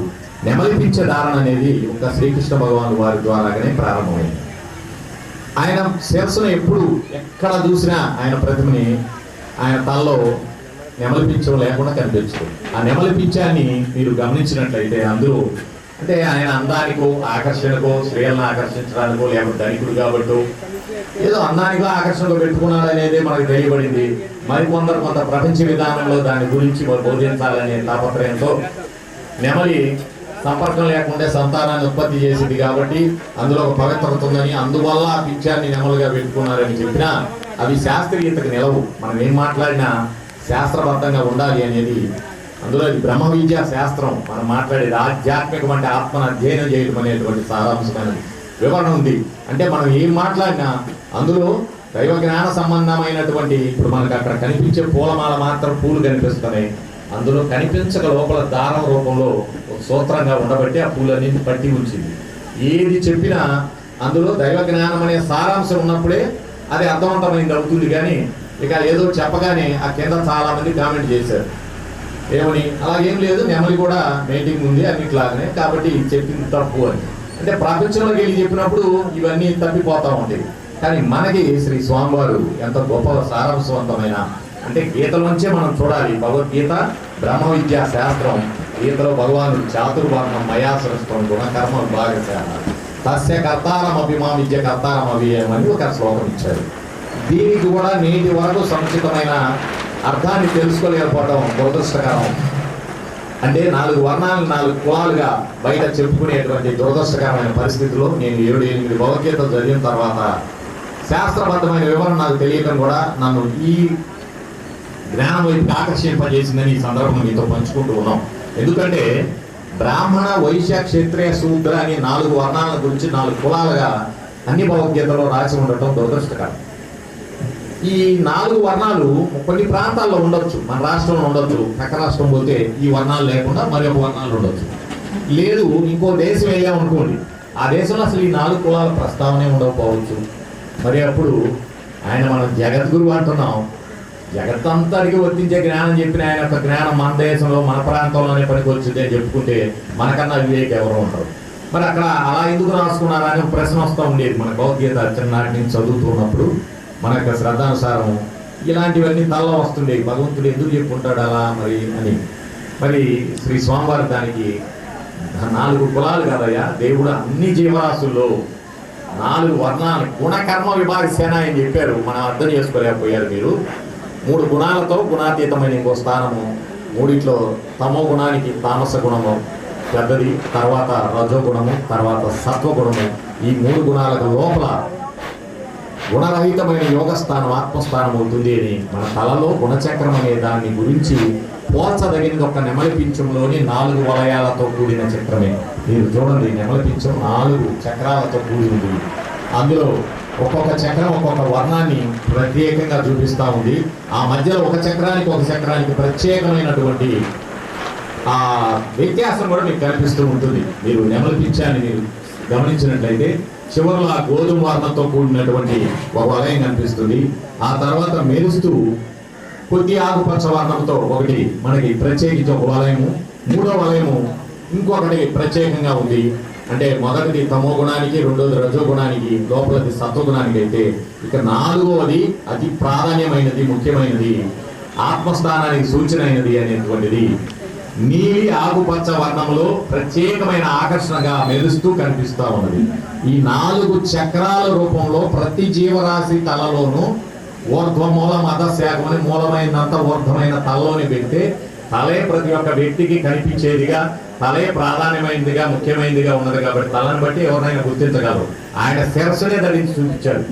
నెమలిపించే ధారణ అనేది ఒక శ్రీకృష్ణ భగవాన్ వారి ద్వారాగానే ప్రారంభమైంది. ఆయన శిరస్సును ఎప్పుడు ఎక్కడ చూసినా ఆయన ప్రతిమని ఆయన తలలో నెమలిపించం లేకుండా కనిపించదు. ఆ నెమలిపించాన్ని మీరు గమనించినట్లయితే అందులో అంటే ఆయన అందానికో ఆకర్షణకో, స్త్రీలను ఆకర్షించడానికో, లేకపోతే ధనికుడు కాబట్టో ఏదో అందానికో ఆకర్షణలో పెట్టుకున్నాడు అనేది మనకు తెలియబడింది. మరికొందరు కొంత ప్రపంచ విధానంలో దాని గురించి బోధించాలనే తాపత్రయంతో నెమలి సంపర్కం లేకుండా సంతానాన్ని ఉత్పత్తి చేసింది కాబట్టి అందులో ఒక పవిత్రత ఉందని, అందువల్ల ఆ పింఛాన్ని నెమలుగా పెట్టుకున్నారని చెప్పినా అవి శాస్త్రీయతకు నిలవు. మనం ఏం మాట్లాడినా శాస్త్రబద్ధంగా ఉండాలి అనేది అందులో ఇది బ్రహ్మ విద్యా శాస్త్రం. మనం మాట్లాడేది ఆధ్యాత్మికం అంటే ఆత్మను అధ్యయనం చేయడం అనేటువంటి సారాంశమైన వివరణ ఉంది. అంటే మనం ఏం మాట్లాడినా అందులో దైవ జ్ఞాన సంబంధమైనటువంటి, ఇప్పుడు మనకు అక్కడ కనిపించే పూలమాల మాత్రం పూలు కనిపిస్తున్నాయి, అందులో కనిపించక లోపల దారం రూపంలో ఒక సూత్రంగా ఉండబట్టి ఆ పూలన్నీ పట్టి ఉంచింది. ఏది చెప్పినా అందులో దైవ జ్ఞానం అనే సారాంశం ఉన్నప్పుడే అది అర్థవంతమైంది అవుతుంది. కానీ ఇక ఏదో చెప్పగానే ఆ కింద చాలా మంది కామెంట్ చేశారు, ఏమని అలాగేం లేదు, నెమలి కూడా మీటింగ్ ఉంది అన్నిట్లాగానే, కాబట్టి చెప్పింది తప్పు అని. అంటే ప్రపంచంలోకి వెళ్ళి చెప్పినప్పుడు ఇవన్నీ తప్పిపోతూ ఉంటాయి. కానీ మనకి శ్రీ స్వామివారు ఎంత గొప్ప సారాంశవంతమైన, అంటే గీతలోంచే మనం చూడాలి. భగవద్గీత బ్రహ్మ విద్యా శాస్త్రం. గీతలో భగవానుడు చాతుర్వర్ణం మయా సృష్టం గుణకర్మ విభాగశాల తస్య కర్తారం అభిమా విద్య కర్తారం అభియమని ఒక శ్లోకం ఇచ్చారు. దీనికి కూడా నేటి వరకు సముచితమైన అర్థాన్ని తెలుసుకోలేకపోవడం దురదృష్టకరం. అంటే 4 వర్ణాలు 4 కులాలుగా బయట చెప్పుకునేటువంటి దురదృష్టకరమైన పరిస్థితుల్లో నేను 7-8 భగవద్గీతలు చదివిన తర్వాత శాస్త్రబద్ధమైన వివరణ నాకు తెలియడం కూడా నన్ను ఈ జ్ఞానం వైపు ఆకర్షింపజేసిందని ఈ సందర్భం మీతో పంచుకుంటూ ఉన్నాం. ఎందుకంటే బ్రాహ్మణ, వైశ్య, క్షత్రియ, శూద్ర అని 4 వర్ణాల గురించి 4 కులాలుగా అన్ని భగవద్గీతలో రాసి ఉండటం దురదృష్టకరం. ఈ 4 వర్ణాలు కొన్ని ప్రాంతాల్లో ఉండొచ్చు, మన రాష్ట్రంలో ఉండొచ్చు, పక్క రాష్ట్రం పోతే ఈ వర్ణాలు లేకుండా మరి ఒక వర్ణాలు ఉండొచ్చు. లేదు ఇంకో దేశం వెళ్ళామనుకోండి, ఆ దేశంలో అసలు ఈ 4 కులాల ప్రస్తావనే ఉండకపోవచ్చు. మరి అప్పుడు ఆయన మనం జగద్గురు అంటున్నాం, జగత్తంతటికి వర్తించే జ్ఞానం చెప్పిన ఆయన యొక్క జ్ఞానం మన దేశంలో మన ప్రాంతంలోనే పనికి వచ్చింది అని చెప్పుకుంటే మనకన్నా వివేక్ ఎవరు ఉంటారు. మరి అక్కడ అలా ఎందుకు రాసుకున్నారా అని ప్రశ్న వస్తూ ఉండేది. మన భగవద్గీత చిన్ననాటి నుంచి చదువుతున్నప్పుడు మన యొక్క శ్రద్ధానుసారం ఇలాంటివన్నీ తలలో వస్తుండేవి. భగవంతుడు ఎందుకు చెప్పుకుంటాడు అలా మరి అని. మరి శ్రీ స్వామివారి దానికి 4 కులాలు కదయ్యా, దేవుడు అన్ని జీవరాశుల్లో 4 వర్ణాలు గుణకర్మ విభాగశాన అని చెప్పారు. మనం అర్థం చేసుకోలేకపోయారు మీరు. 3 గుణాలతో గుణాతీతమైన ఇంకో స్థానము, 3 తమో గుణానికి తామస గుణము పెద్దది, తర్వాత రజోగుణము, తర్వాత సత్వగుణము. ఈ 3 గుణాలకు లోపల గుణరహితమైన యోగస్థానం ఆత్మస్థానం అవుతుంది అని మన తలలో గుణచక్రం అనే దాని గురించి పోల్చదగినది ఒక నెమలి పింఛంలోని 4 వలయాలతో కూడిన చక్రమే. మీరు చూడండి, నెమలి పింఛం 4 చక్రాలతో కూడింది. అందులో ఒక్కొక్క చక్రం ఒక్కొక్క వర్ణాన్ని ప్రత్యేకంగా చూపిస్తూ ఉంది. ఆ మధ్యలో ఒక చక్రానికి ప్రత్యేకమైనటువంటి ఆ వ్యత్యాసం కూడా మీకు కనిపిస్తూ ఉంటుంది. మీరు నెమలి పింఛాన్ని మీరు గమనించినట్లయితే చివరిలో ఆ గోధుమ వర్ణంతో కూడినటువంటి ఒక వలయం కనిపిస్తుంది. ఆ తర్వాత మెరుస్తూ కొద్ది ఆకుపచ్చ వర్ణంతో ఒకటి మనకి ప్రత్యేకించి ఒక వలయము, 3వ వలయము ఇంకొకటి ప్రత్యేకంగా ఉంది. అంటే మొదటిది తమో గుణానికి, 2వది రజో గుణానికి, లోపలది సత్వగుణానికి అయితే ఇక 4వది అతి ప్రాధాన్యమైనది, ముఖ్యమైనది, ఆత్మస్థానానికి సూచన అయినది అనేటువంటిది నీలి ఆకుపచ్చ వర్ణంలో ప్రత్యేకమైన ఆకర్షణగా మెరుస్తూ కనిపిస్తూ ఉన్నది. ఈ 4 చక్రాల రూపంలో ప్రతి జీవరాశి తలలోనూ ఊర్ధ్వమూల మధశాఖమని మూలమైనంత ఊర్ధ్వమైన తలలోని పెడితే తలే ప్రతి ఒక్క వ్యక్తికి కనిపించేదిగా, తలే ప్రాధాన్యమైనదిగా, ముఖ్యమైనదిగా ఉన్నది. కాబట్టి తలని బట్టి ఎవరినైనా గుర్తించగలరు. ఆయన శిరస్సునే ధరించి చూపించాడు.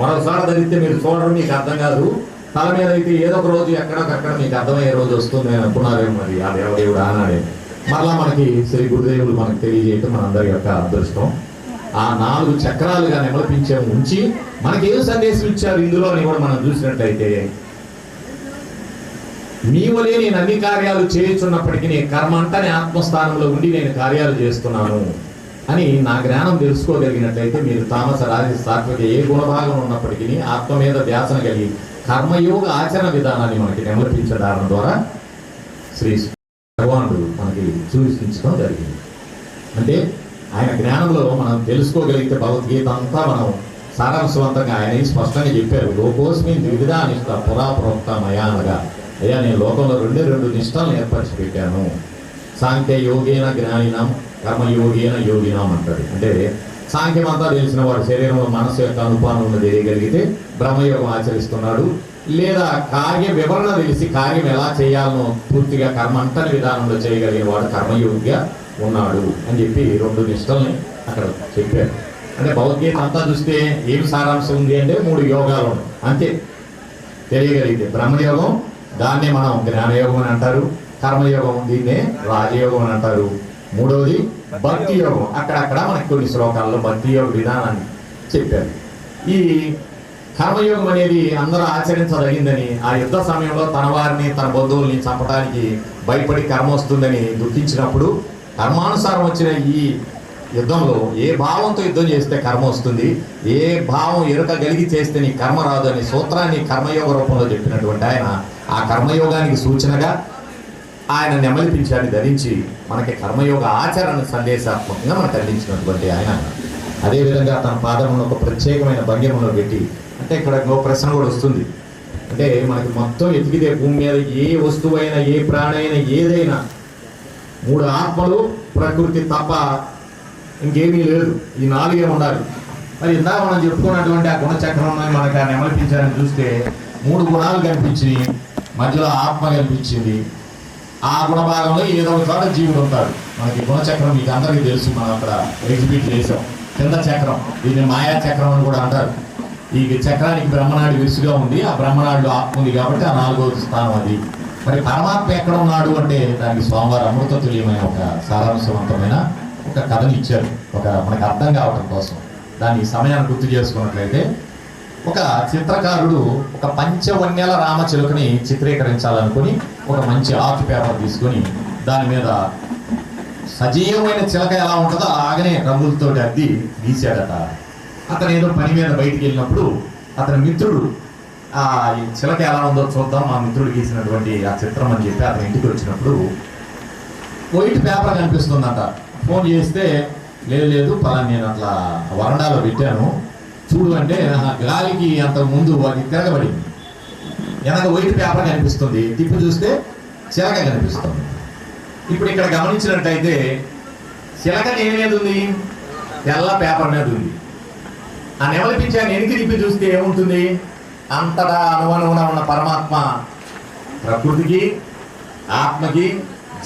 మరోసారి ధరిస్తే మీరు చూడరు, మీకు అర్థం కాదు. తల మీద అయితే ఏదో ఒక రోజు ఎక్కడొకక్కడ మీకు అర్థమయ్యే రోజు వస్తుంది అని అనుకున్నారేమో. మరి ఆ దేవదేవుడు ఆనాడే మరలా మనకి శ్రీ గురుదేవులు మనకు తెలియజేయటం మనందరి యొక్క అదృష్టం. ఆ 4 చక్రాలుగా నెమలిపించే ఉంచి మనకి ఏం సందేశం ఇచ్చారు ఇందులో అని కూడా మనం చూసినట్లయితే, నీవలే నేను అన్ని కార్యాలు చేయుచున్నప్పటికీ నీ కర్మ అంతా ఆత్మస్థానంలో ఉండి నేను కార్యాలు చేస్తున్నాను. అని నా జ్ఞానం తెలుసుకోగలిగినట్లయితే మీరు తామస రాజస సాత్విక ఏ గుణభాగం ఉన్నప్పటికీ ఆత్మ మీద ధ్యాసన కలిగి కర్మయోగ ఆచరణ విధానాన్ని మనకి నెమలిపించడం ద్వారా శ్రీ భగవానుడు మనకి చూపించడం జరిగింది. అంటే ఆయన జ్ఞానంలో మనం తెలుసుకోగలిగితే భగవద్గీత అంతా మనం సారాంశవంతంగా ఆయన స్పష్టంగా చెప్పారు. లోకోస్మి వివిధ నిష్ట పురా ప్రోక్త మయా అనగా, అయ్యా నేను లోకంలో రెండు నిష్టలను ఏర్పరిచి పెట్టాను. సాంఖ్య యోగేన జ్ఞానినం కర్మయోగేన యోగినాం అంటాడు. అంటే సాంఖ్యం అంతా తెలిసిన వాడు శరీరంలో మనసు యొక్క అనుపానం తెలియగలిగితే బ్రహ్మయోగం ఆచరిస్తున్నాడు. లేదా కార్య వివరణ తెలిసి కార్యం ఎలా చేయాలనో పూర్తిగా కర్మంతని విధానంలో చేయగలిగిన వాడు కర్మయోగిగా ఉన్నాడు అని చెప్పి 2 నిష్టల్ని అక్కడ చెప్పారు. అంటే భగవద్గీత అంతా చూస్తే ఏం సారాంశం ఉంది అంటే 3 యోగాలు ఉన్నాయి అంతే. తెలియగలిగితే బ్రహ్మయోగం, దాన్నే మనం జ్ఞానయోగం అని అంటారు. కర్మయోగం, దీన్నే రాజయోగం అని అంటారు. 3వది భక్తి యోగం. అక్కడక్కడ మనకి కొన్ని శ్లోకాల్లో భక్తి యోగ విధానాన్ని చెప్పారు. ఈ కర్మయోగం అనేది అందరూ ఆచరించదగిందని, ఆ యుద్ధ సమయంలో తన వారిని తన బంధువుల్ని చంపడానికి భయపడి కర్మ వస్తుందని దుఃఖించినప్పుడు కర్మానుసారం వచ్చిన ఈ యుద్ధంలో ఏ భావంతో యుద్ధం చేస్తే కర్మ వస్తుంది, ఏ భావం ఎరుకగలిగి చేస్తే నీ కర్మ రాదు అనే సూత్రాన్ని కర్మయోగ రూపంలో చెప్పినటువంటి ఆయన ఆ కర్మయోగానికి సూచనగా ఆయన నెమలిపించాన్ని ధరించి మనకి కర్మయోగ ఆచరణ సందేశాత్మకంగా మనకు అందించినటువంటి ఆయన. అదేవిధంగా తన పాదమును ఒక ప్రత్యేకమైన భంగిమలో పెట్టి, అంటే ఇక్కడ ఇంకో ప్రశ్న కూడా వస్తుంది. అంటే మనకి మొత్తం ఎతికితే భూమి మీద ఏ వస్తువైనా ఏ ప్రాణైనా ఏదైనా 3 ఆత్మలు ప్రకృతి తప్ప ఇంకేమీ లేదు. ఈ 4 ఉండాలి. మరి ఇందాక మనం చెప్పుకున్నటువంటి ఆ గుణచక్రం మనకు ఆ నెమలిపించారని చూస్తే 3 గుణాలు కనిపించి మధ్యలో ఆత్మ కనిపించింది. ఆ గుణభాగంలో ఏదో ఒక చోట జీవుడు ఉంటాడు. మనకి గుణచక్రం మీకు అందరికీ తెలుసు, మనం అక్కడ ఎగ్జిబిట్ చేసాం. కింద చక్రం, దీన్ని మాయా చక్రం అని కూడా అంటారు. ఈ చక్రానికి బ్రహ్మనాడి విరుసుగా ఉంది. ఆ బ్రహ్మనాడిలో ఆత్మ ఉంది కాబట్టి ఆ 4వ స్థానం అది. మరి పరమాత్మ ఎక్కడ ఉన్నాడు అంటే దానికి స్వామివారి అమృత తుల్యమైన ఒక సారాంశవంతమైన ఒక కథను ఇచ్చారు, ఒక మనకు అర్థం కావడం కోసం. దాని సమయాన్ని గుర్తు చేసుకున్నట్లయితే, ఒక చిత్రకారుడు ఒక పంచవన్యాల రామచిలుకని చిత్రీకరించాలనుకుని ఒక మంచి ఆర్ట్ పేపర్ తీసుకొని దాని మీద సజీవమైన చిలక ఎలా ఉంటుందో అలాగనే రంగులతో అద్ది గీశాడట. అతను ఏదో పని మీద బయటికి వెళ్ళినప్పుడు అతని మిత్రుడు ఆ చిలక ఎలా ఉందో చూద్దాం మా మిత్రుడు గీసినటువంటి ఆ చిత్రం అని చెప్పి అతని ఇంటికి వచ్చినప్పుడు వైట్ పేపర్ కనిపిస్తుందంట. ఫోన్ చేస్తే లేదు పలానా నేను అట్లా వరండాలో పెట్టాను చూడు అంటే, గాలికి అంత ముందు అది తిరగబడింది. వెనక వైట్ పేపర్ కనిపిస్తుంది, తిప్పి చూస్తే చిలక కనిపిస్తుంది. ఇప్పుడు ఇక్కడ గమనించినట్టయితే చిలక దేని మీద ఉంది? తెల్ల పేపర్ మీద ఉంది. ఆ నెమలిపించాను వెనక్కి తిప్పి చూస్తే ఏముంటుంది? అంతటా అనువనువున ఉన్న పరమాత్మ ప్రకృతికి, ఆత్మకి,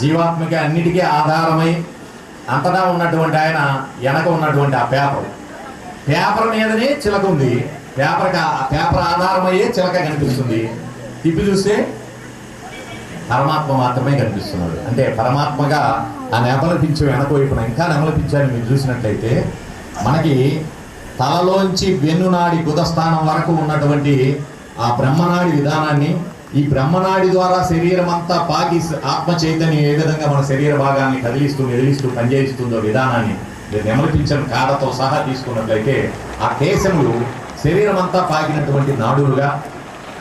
జీవాత్మకి అన్నిటికీ ఆధారమై అంతటా ఉన్నటువంటి ఆయన వెనక ఉన్నటువంటి ఆ పేపర్ మీదనే చిలక ఉంది. పేపర్ ఆధారమయ్యే చిలక కనిపిస్తుంది. తిప్పి చూస్తే పరమాత్మ మాత్రమే కనిపిస్తున్నాడు. అంటే పరమాత్మగా ఆ నెమలిపించే వెనక వైపున ఇంకా నెమలిపించాలని మీరు చూసినట్లయితే మనకి తలలోంచి వెన్నునాడి గుదస్థానం వరకు ఉన్నటువంటి ఆ బ్రహ్మనాడి విధానాన్ని, ఈ బ్రహ్మనాడి ద్వారా శరీరం అంతా పాకి ఆత్మ చైతన్యం ఏ విధంగా మన శరీర భాగాన్ని కదిలిస్తూ మెదిలిస్తూ పనిచేస్తుందో విధానాన్ని నెమలిపించిన కాడతో సహా తీసుకున్నట్లయితే ఆ కేశములు శరీరం అంతా పాకినటువంటి నాడులుగా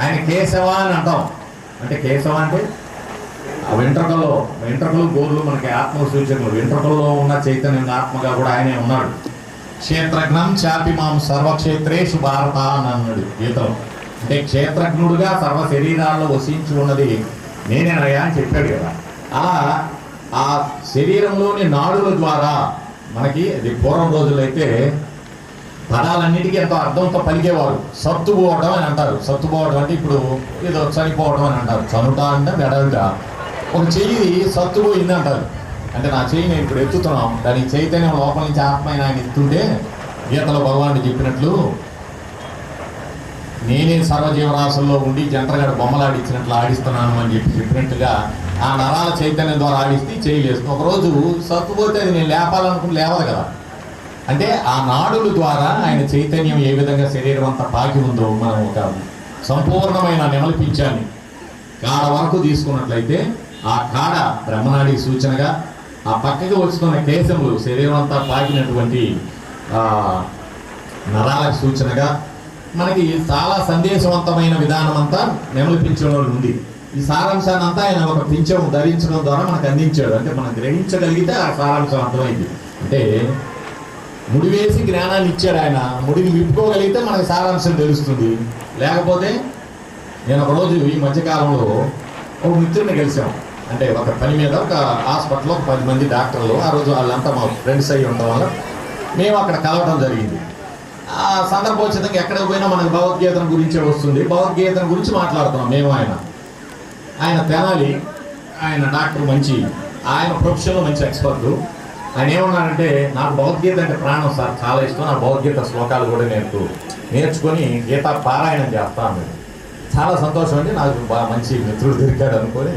ఆయన కేశవ అని అంటాం. అంటే కేశవ అంటే ఆ వెంట్రుకలు గోర్లు మనకి ఆత్మ సూచనలు. వెంట్రుకల్లో ఉన్న చైతన్యం ఆత్మగా కూడా ఆయనే ఉన్నాడు. క్షేత్రజ్ఞం చాపి మాం సర్వక్షేత్రేషు భారత అని అన్నాడు గీతలో. అంటే క్షేత్రజ్ఞుడుగా సర్వ శరీరాల్లో వసించి ఉన్నది నేనేనయ్యా అని చెప్పాడు కదా. అలా ఆ శరీరంలోని నాడుల ద్వారా మనకి అది పూర్వం రోజుల్లో అయితే పదాలన్నిటికీ ఎంతో అర్థంతో పలికేవారు. సత్తుపోవడం అని అంటారు. సత్తుపోవడం అంటే ఇప్పుడు ఏదో చనిపోవడం అని అంటారు. చనుట అంటే మెడలుట. ఒక చెయ్యి సత్తుపోయింది అంటారు. అంటే నా చెయ్యి నేను ఇప్పుడు ఎత్తుతున్నాం, దానికి చైతన్యం లోపల నుంచి ఆత్మ ఆయన ఎత్తుంటే గీతలో భగవానుడు చెప్పినట్లు నేనే సర్వజీవరాశుల్లో ఉండి జంటరగడ బొమ్మలాడిచ్చినట్లు ఆడిస్తున్నాను అని చెప్పినట్టుగా ఆ నరాల చైతన్యం ద్వారా ఆడిస్తే చేయలేదు. ఒకరోజు సత్తుపోతే అది నేను లేపాలనుకుని లేవదు కదా. అంటే ఆ నాడుల ద్వారా ఆయన చైతన్యం ఏ విధంగా శరీరం అంతా పాకి ఉందో మనం ఒక సంపూర్ణమైన నెమలిపించాన్ని కాడ వరకు తీసుకున్నట్లయితే ఆ కాడ బ్రహ్మనాడి సూచనగా, ఆ పక్కకి వస్తున్న కేశములు శరీరం అంతా పాకినటువంటి నరాలకు సూచనగా మనకి చాలా సందేశవంతమైన విధానం అంతా నెమలి పింఛంలో ఉంది. ఈ సారాంశాన్ని అంతా ఆయన ఒక పింఛం ధరించడం ద్వారా మనకు అందించాడు. అంటే మనం గ్రహించగలిగితే ఆ సారాంశం అర్థమైంది. అంటే ముడి వేసి జ్ఞానాన్ని ఇచ్చాడు ఆయన. ముడిని విప్పుకోగలిగితే మనకు సారాంశం తెలుస్తుంది. లేకపోతే నేను ఒకరోజు ఈ మధ్యకాలంలో ఒక మిత్రుడిని కలిసాం. అంటే ఒక పని మీద ఒక హాస్పిటల్లో 10 మంది డాక్టర్లు, ఆ రోజు వాళ్ళంతా మా ఫ్రెండ్స్ అయ్యి ఉండడం వల్ల మేము అక్కడ కలవడం జరిగింది. ఆ సందర్భోచితంగా ఎక్కడికి పోయినా మనకు భగవద్గీత గురించే వస్తుంది. భగవద్గీత గురించి మాట్లాడుతున్నాం మేము. ఆయన తెనాలి, ఆయన డాక్టర్, ఆయన ప్రొఫెషన్లో మంచి ఎక్స్పర్టు. ఆయన ఏమన్నారంటే, నాకు భగవద్గీత అంటే ప్రాణం సార్, చాలా ఇష్టం, నా భగవద్గీత శ్లోకాలు కూడా నేర్చుకొని గీతా పారాయణం చేస్తాను. చాలా సంతోషం అండి, నాకు బాగా మంచి మిత్రుడు దొరికాడు అనుకొని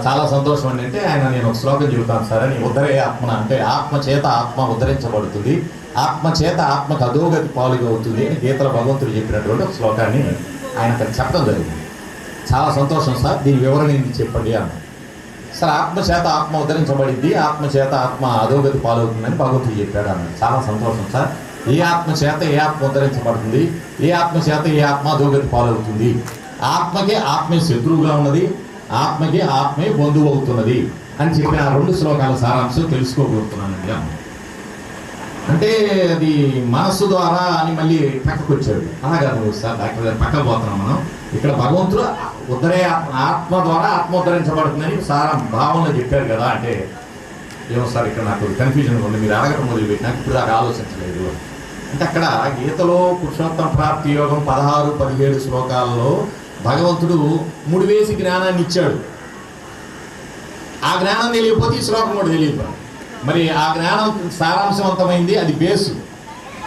చాలా సంతోషం అండి. అంటే ఆయన, నేను ఒక శ్లోకం చెబుతాను సార్ అని, ఉద్ధరే ఆత్మ అంటే ఆత్మ చేత ఆత్మ ఉద్ధరించబడుతుంది, ఆత్మ చేత ఆత్మకు అధోగతి పాలుగా అవుతుంది అని గీతలో భగవంతుడు చెప్పినటువంటి ఒక శ్లోకాన్ని ఆయన అక్కడ చెప్పడం జరిగింది. చాలా సంతోషం సార్, దీని వివరణ ఏంటి చెప్పండి అన్న. సార్, ఆత్మ చేత ఆత్మ ఉద్ధరించబడింది, ఆత్మ చేత ఆత్మ అధోగతి పాలవుతుందని భగవంతుడు చెప్పాడు అన్నాడు. చాలా సంతోషం సార్, ఏ ఆత్మ చేత ఏ ఆత్మ ఉద్ధరించబడుతుంది, ఏ ఆత్మ చేత ఏ ఆత్మ అధోగతి పాలవుతుంది? ఆత్మకే ఆత్మే శత్రువుగా ఉన్నది, ఆత్మకి ఆత్మే బంధువు అవుతున్నది అని చెప్పిన ఆ 2 శ్లోకాల సారాంశం తెలుసుకోగలుగుతున్నానండి. అంటే అది మనస్సు ద్వారా అని మళ్ళీ పక్కకు వచ్చాడు. అలాగా నువ్వు సార్ డాక్టర్ గారు పక్కకు పోతున్నాం మనం. ఇక్కడ భగవంతుడు ఉద్ధరే ఆత్మ ద్వారా ఆత్మ ఉద్ధరించబడుతుందని భావనలో చెప్పారు కదా. అంటే ఏమో సార్, ఇక్కడ నాకు కన్ఫ్యూజన్ ఉంది, మీరు అడగటం మొదలుపెట్టి నాకు ఇప్పుడు దాకా ఆలోచించలేదు. అంటే అక్కడ గీతలో పురుషోత్తమ ప్రాప్తి యోగం 16-17 శ్లోకాలలో భగవంతుడు ముడివేసి జ్ఞానాన్ని ఇచ్చాడు. ఆ జ్ఞానం తెలియకపోతే ఈ శ్లోకం కూడా తెలియదు. మరి ఆ జ్ఞానం సారాంశవంతమైంది, అది బేసు,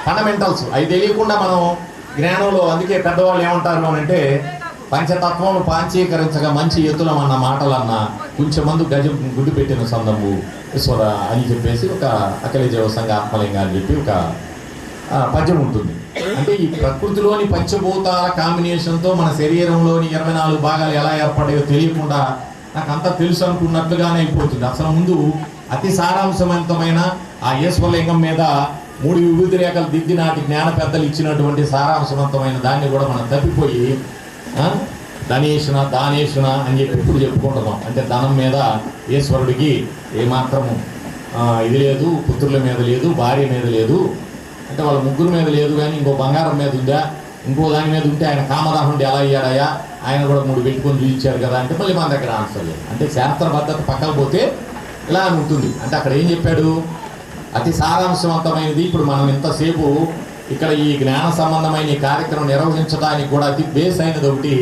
ఫండమెంటల్స్. అవి తెలియకుండా మనం జ్ఞానంలో, అందుకే పెద్దవాళ్ళు ఏమంటారు అని అంటే, పంచతత్వం పాంచీకరించగా మంచి ఎత్తులం అన్న మాటలన్నా కొంచెం మంది గజం గుడ్డు పెట్టిన సందము ఈశ్వర అని చెప్పేసి ఒక అఖిలజీవ సంఘ ఆత్మలింగ అని చెప్పి ఒక పద్యం ఉంటుంది. అంటే ఈ ప్రకృతిలోని పంచభూతాల కాంబినేషన్తో మన శరీరంలోని 24 భాగాలు ఎలా ఏర్పడాయో తెలియకుండా నాకు అంతా తెలుసు అనుకున్నట్లుగానే అయిపోతుంది. అసలు ముందు అతి సారాంశవంతమైన ఆ ఈశ్వరలింగం మీద 3 విభూతి రేఖలు దిద్ది నాటి జ్ఞాన పెద్దలు ఇచ్చినటువంటి సారాంశవంతమైన దాన్ని కూడా మనం తప్పిపోయి ధనేషున దానేషున అని చెప్పి ఇప్పుడు చెప్పుకుంటున్నాం. అంటే ధనం మీద ఈశ్వరుడికి ఏమాత్రము ఇది లేదు, పుత్రుల మీద లేదు, భార్య మీద లేదు, అంటే వాళ్ళ ముగ్గురు మీద లేదు, కానీ ఇంకో బంగారం మీద ఉందా, ఇంకో దాని మీద ఉంటే ఆయన కామదాహుడి ఎలా అయ్యాడయా, ఆయన కూడా 3 పెట్టుకొని చూపించారు కదా అంటే మళ్ళీ మన దగ్గర ఆన్సర్ లేదు. అంటే శాస్త్రబద్ధత పక్కకు పోతే ఇలా అని ఉంటుంది. అంటే అక్కడ ఏం చెప్పాడు, అతి సారాంశవంతమైనది. ఇప్పుడు మనం ఇంతసేపు ఇక్కడ ఈ జ్ఞాన సంబంధమైన ఈ కార్యక్రమం నిర్వహించడానికి కూడా అతి బేస్ అయినది ఒకటి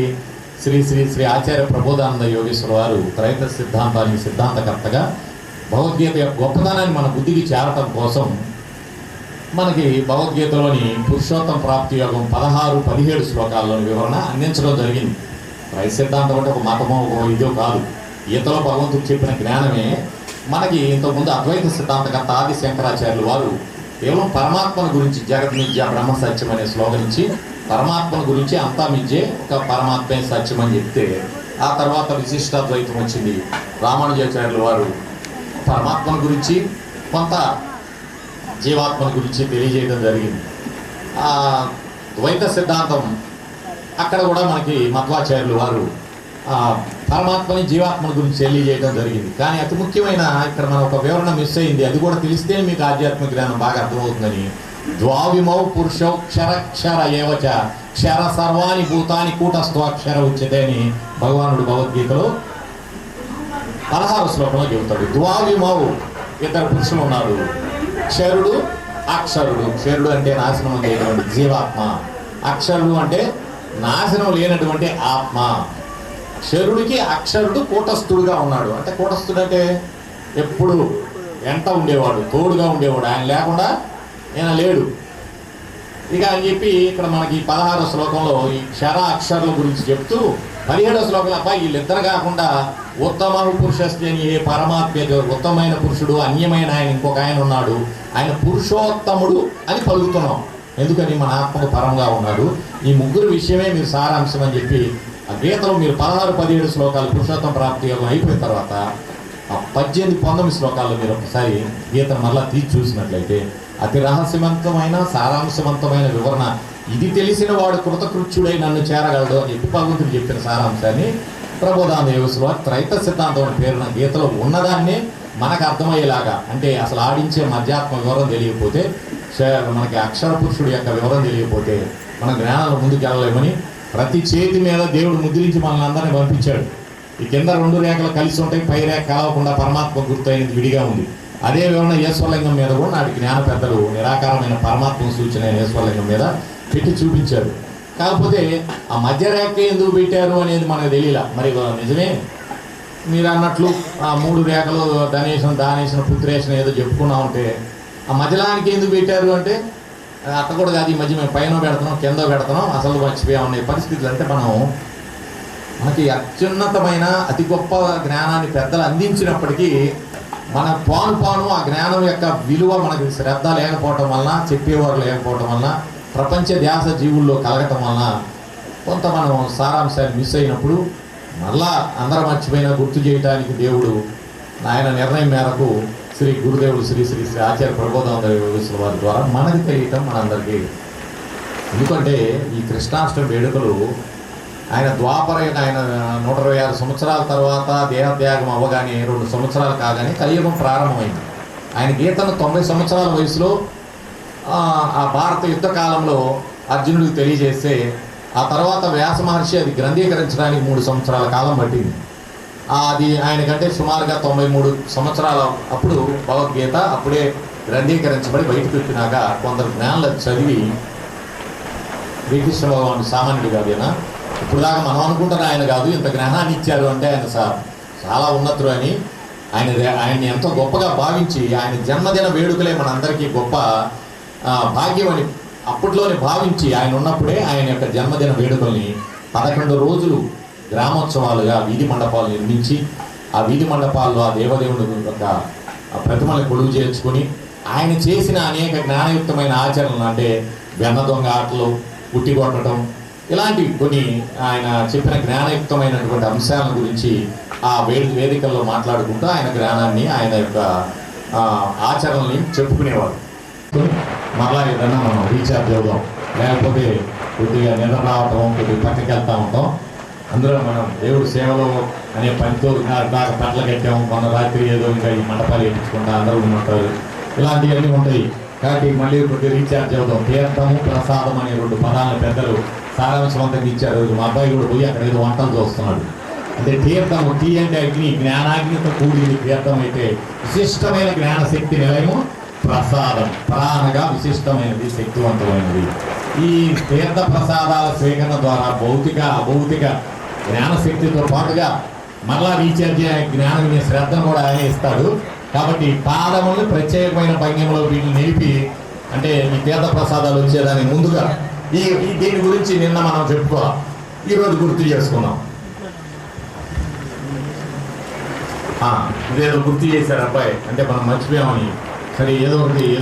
శ్రీ శ్రీ శ్రీ ఆచార్య ప్రబోధానంద యోగేశ్వర వారు త్రైత సిద్ధాంతానికి సిద్ధాంతకర్తగా భగవద్గీత యొక్క గొప్పదనాన్ని మన బుద్ధికి చేరటం కోసం మనకి భగవద్గీతలోని పురుషోత్తమ ప్రాప్తి యోగం 16-17 శ్లోకాల్లోని వివరణ అందించడం జరిగింది. త్రైత సిద్ధాంతం అంటే ఒక మతమో ఒక ఇదో కాదు. గీతలో భగవంతుడు చెప్పిన జ్ఞానమే మనకి ఇంతకుముందు అద్వైత సిద్ధాంతకర్త ఆది శంకరాచార్యులు వారు కేవలం పరమాత్మను గురించి జగత్ మిథ్య బ్రహ్మ సత్యం అనే శ్లోకం నుంచి పరమాత్మను గురించి అంతా మిథ్యే, ఒక పరమాత్మే సత్యం అని చెప్తే ఆ తర్వాత విశిష్టాద్వైతం వచ్చింది. రామానుజాచార్యులు వారు పరమాత్మను గురించి కొంత జీవాత్మను గురించి తెలియజేయడం జరిగింది. ఆ ద్వైత సిద్ధాంతం అక్కడ కూడా మనకి మధ్వాచార్యులు వారు పరమాత్మని జీవాత్మని గురించి తెలియజేయడం జరిగింది. కానీ అతి ముఖ్యమైన ఇక్కడ మన ఒక వివరణ మిస్ అయింది. అది కూడా తెలిస్తే మీకు ఆధ్యాత్మిక జ్ఞానం బాగా అర్థమవుతుందని. ద్వావిమౌ పురుషౌ క్షర ఏవచ క్షర సర్వాణి భూతాని కూటస్థాక్షర ఉచ్యతే అని భగవానుడు భగవద్గీతలో 16వ శ్లోకంలో చెబుతాడు. ద్వావిమౌ, 2 పురుషులు ఉన్నారు, క్షరుడు అక్షరుడు. క్షరుడు అంటే నాశనం అనేటువంటి జీవాత్మ, అక్షరుడు అంటే నాశనం లేనటువంటి ఆత్మ. క్షరుడికి అక్షరుడు కూటస్థుడుగా ఉన్నాడు. అంటే కూటస్థుడు అంటే ఎప్పుడు వెంట ఉండేవాడు, తోడుగా ఉండేవాడు, ఆయన లేకుండా ఈయన లేడు. ఇక అని చెప్పి ఇక్కడ మనకి 16వ శ్లోకంలో ఈ క్షర అక్షరుల గురించి చెప్తూ 17వ శ్లోకంలో అబ్బాయి వీళ్ళిద్దరు కాకుండా ఉత్తమ పురుషస్తి అని ఏ పరమాత్మ ఉత్తమైన పురుషుడు, అన్యమైన ఆయన ఇంకొక ఆయన ఉన్నాడు, ఆయన పురుషోత్తముడు అని పలుకుతున్నాం. ఎందుకని మన ఆత్మకు పరంగా ఉన్నాడు. ఈ ముగ్గురు విషయమే మీరు సారాంశం అని చెప్పి ఆ గీతలో మీరు 16-17 శ్లోకాలు పురుషోత్తమ ప్రాప్తి యోగం అయిపోయిన తర్వాత ఆ 18-19 శ్లోకాల్లో మీరు ఒకసారి గీతను మరలా తీసి చూసినట్లయితే అతి రహస్యవంతమైన సారాంశవంతమైన వివరణ, ఇది తెలిసిన వాడు కృతకృత్యుడై నన్ను చేరగలడు అని చెప్పి భగవంతుడు చెప్పిన సారాంశాన్ని ప్రబోధానంద యోగేశ్వరుల వారు త్రైత సిద్ధాంతం అనే పేరున గీతలో ఉన్నదాన్ని మనకు అర్థమయ్యేలాగా, అంటే అసలు ఆడించే మధ్యాత్మ వివరం తెలియకపోతే, మనకి అక్షర పురుషుడు యొక్క వివరం తెలియకపోతే మన జ్ఞానాలు ముందుకు వెళ్ళలేమని ప్రతి చేతి మీద దేవుడు ముద్రించి మనల్ని అందరినీ పంపించాడు. ఈ కింద 2 రేఖలు కలిసి ఉంటాయి, పై రేఖ కలవకుండా పరమాత్మ గుర్తయినది విడిగా ఉంది. అదే వివరణ ఈశ్వరలింగం మీద కూడా నాటి జ్ఞాన పెద్దలు నిరాకారమైన పరమాత్మ సూచన ఈశ్వరలింగం మీద పెట్టి చూపించారు. కాకపోతే ఆ మధ్య రేఖ ఎందుకు పెట్టారు అనేది మనకు తెలియలా. మరి నిజమే మీరు అన్నట్లు ఆ 3 రేఖలు దానేసిన పుత్రేషన్ ఏదో చెప్పుకున్నా ఉంటే ఆ మధ్యలానికి ఎందుకు పెట్టారు అంటే అట్ట కూడా కాదు, ఈ మధ్య మేము పైన పెడుతున్నాం కింద పెడుతున్నాం అసలు మర్చిపోయామనే పరిస్థితులు. అంటే మనకి అత్యున్నతమైన అతి గొప్ప జ్ఞానాన్ని పెద్దలు అందించినప్పటికీ మన పాను ఆ జ్ఞానం యొక్క విలువ మనకి శ్రద్ధ లేకపోవటం వలన, చెప్పేవారు లేకపోవటం వలన, ప్రపంచ ధ్యాస జీవుల్లో కలగటం వలన కొంత మనం సారాంశాన్ని మిస్ అయినప్పుడు మళ్ళా అందరం మర్చిపోయినా గుర్తు చేయడానికి దేవుడు ఆయన నిర్ణయం మేరకు శ్రీ గురుదేవుడు శ్రీ శ్రీ శ్రీ ఆచార్య ప్రబోధానంద యోగేశ్వరుల వారి ద్వారా మనకి తెలియటం మనందరికీ. ఎందుకంటే ఈ కృష్ణాష్టమి వేడుకలు ఆయన ఆయన 126 సంవత్సరాల తర్వాత దేహత్యాగం అవ్వగానే 2 సంవత్సరాలు కాగానే కలియుగం ప్రారంభమైంది. ఆయన గీతను 90 సంవత్సరాల వయసులో ఆ భారత యుద్ధ కాలంలో అర్జునుడికి తెలియజేస్తే ఆ తర్వాత వ్యాస మహర్షి అది గ్రంథీకరించడానికి 3 సంవత్సరాల కాలం పట్టింది. అది ఆయనకంటే సుమారుగా 93 సంవత్సరాల అప్పుడు భగవద్గీత అప్పుడే గ్రంథీకరించబడి బయటకు పెట్టినాక కొందరు జ్ఞానులు చదివి శ్రీకృష్ణ భగవానుడు సామాన్యుడు కాదు ఆయన, ఇప్పుడు దాకా మనం అనుకుంటారు ఆయన కాదు, ఇంత జ్ఞానాన్ని ఇచ్చారు అంటే ఆయన చాలా ఉన్నతుడు అని ఆయన్ని ఎంతో గొప్పగా భావించి ఆయన జన్మదిన వేడుకలే మనందరికీ గొప్ప భాగ్యం అని అప్పట్లోనే భావించి ఆయన ఉన్నప్పుడే ఆయన యొక్క జన్మదిన వేడుకల్ని 11 రోజులు గ్రామోత్సవాలుగా వీధి మండపాలు నిర్మించి ఆ వీధి మండపాల్లో ఆ దేవదేవుడు యొక్క ప్రతిమలను కొలువు చేర్చుకొని ఆయన చేసిన అనేక జ్ఞానయుక్తమైన ఆచరణలు, అంటే వెన్న దొంగ ఆటలు, పుట్టి కొట్టడం, ఇలాంటి కొన్ని ఆయన చెప్పిన జ్ఞానయుక్తమైనటువంటి అంశాల గురించి ఆ వేదికల్లో మాట్లాడుకుంటూ ఆయన జ్ఞానాన్ని ఆయన యొక్క ఆచరణల్ని చెప్పుకునేవారు. మరలా ఏదైనా మనం రీఛార్జ్ అవుదాం, లేకపోతే కొద్దిగా నిద్ర రావటం, కొద్దిగా పక్కకి వెళ్తూ ఉంటాం. అందులో మనం దేవుడు సేవలో అనే పనితో దాకా పట్ల కట్టాము, మన రాత్రి ఏదో ఇంకా ఈ మండపాలు వేయించుకుంటా అందరూ ఉంటారు, ఇలాంటివన్నీ ఉంటాయి. కాబట్టి మళ్ళీ కొద్దిగా రీఛార్జ్ అవుతాం. తీర్థము ప్రసాదం అనే 2 పదాలను పెద్దలు సారాంశవంతంగా ఇచ్చారు. మా అబ్బాయి కూడా పోయి అక్కడ ఏదో వంటలు చూస్తున్నాడు. అంటే తీర్థము, టీ అంటే అగ్ని, జ్ఞానాగ్నితో కూడింది తీర్థం అయితే విశిష్టమైన జ్ఞానశక్తి నిలయము ప్రసాదం, ప్రాణగా విశిష్టమైనది, శక్తివంతమైనది. ఈ తీర్థ ప్రసాదాల స్వీకరణ ద్వారా భౌతిక అభౌతిక జ్ఞానశక్తితో పాటుగా మళ్ళా రీఛార్జ్ జ్ఞానం శ్రద్ధను కూడా ఆయన ఇస్తాడు. కాబట్టి పాదములను ప్రత్యేకమైన భంగిమలో వీటిని నిలిపి, అంటే ఈ తీర్థ ప్రసాదాలు వచ్చేదానికి ముందుగా దీని గురించి నిన్న మనం చెప్పుకోవాలి, ఈరోజు గుర్తు చేసుకున్నాం. ఇదేదో గుర్తు చేశారు అబ్బాయి, అంటే మనం మర్చిపోయామని, సరే ఏదో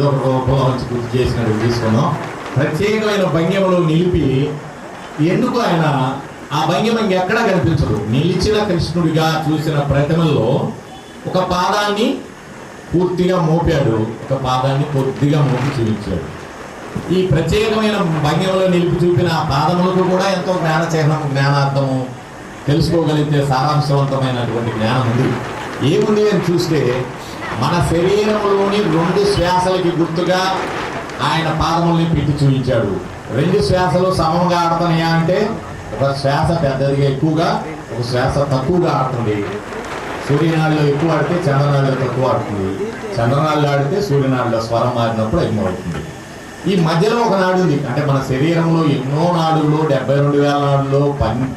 ఒక రూపంలో వచ్చి గుర్తు చేసినట్టు తీసుకున్నాం. ప్రత్యేకమైన భంగిమలో నిలిపి, ఎందుకు ఆయన ఆ భంగిమ ఎక్కడా కనిపించదు. నిలిచిన కృష్ణుడిగా చూసిన ప్రతిమల్లో ఒక పాదాన్ని పూర్తిగా మోపాడు, ఒక పాదాన్ని కొద్దిగా మోపి చూపించాడు. ఈ ప్రత్యేకమైన భంగిమలో నిలిపి చూపిన ఆ పాదములకు కూడా ఎంతో జ్ఞాన చిహ్నము, జ్ఞానార్థము తెలుసుకోగలిగితే సారాంశవంతమైనటువంటి జ్ఞానం ఉంది. ఏముంది అని చూస్తే మన శరీరంలోని 2 శ్వాసలకి గుర్తుగా ఆయన పాదముల్ని పెట్టి చూపించాడు. 2 శ్వాసలు సమంగా ఆడుతున్నాయా అంటే ఒక శ్వాస పెద్దదిగా ఎక్కువగా, ఒక శ్వాస తక్కువగా ఆడుతుంది. సూర్యనాడిలో ఎక్కువ ఆడితే చంద్రనాడిలో తక్కువ ఆడుతుంది, చంద్రనాడిలో ఆడితే సూర్యనాడిలో స్వరం మారినప్పుడు ఎక్కువ అవుతుంది. ఈ మధ్యలో ఒక నాడు ఉంది, అంటే మన శరీరంలో ఎన్నో నాడుల్లో 72,000 నాడుల్లో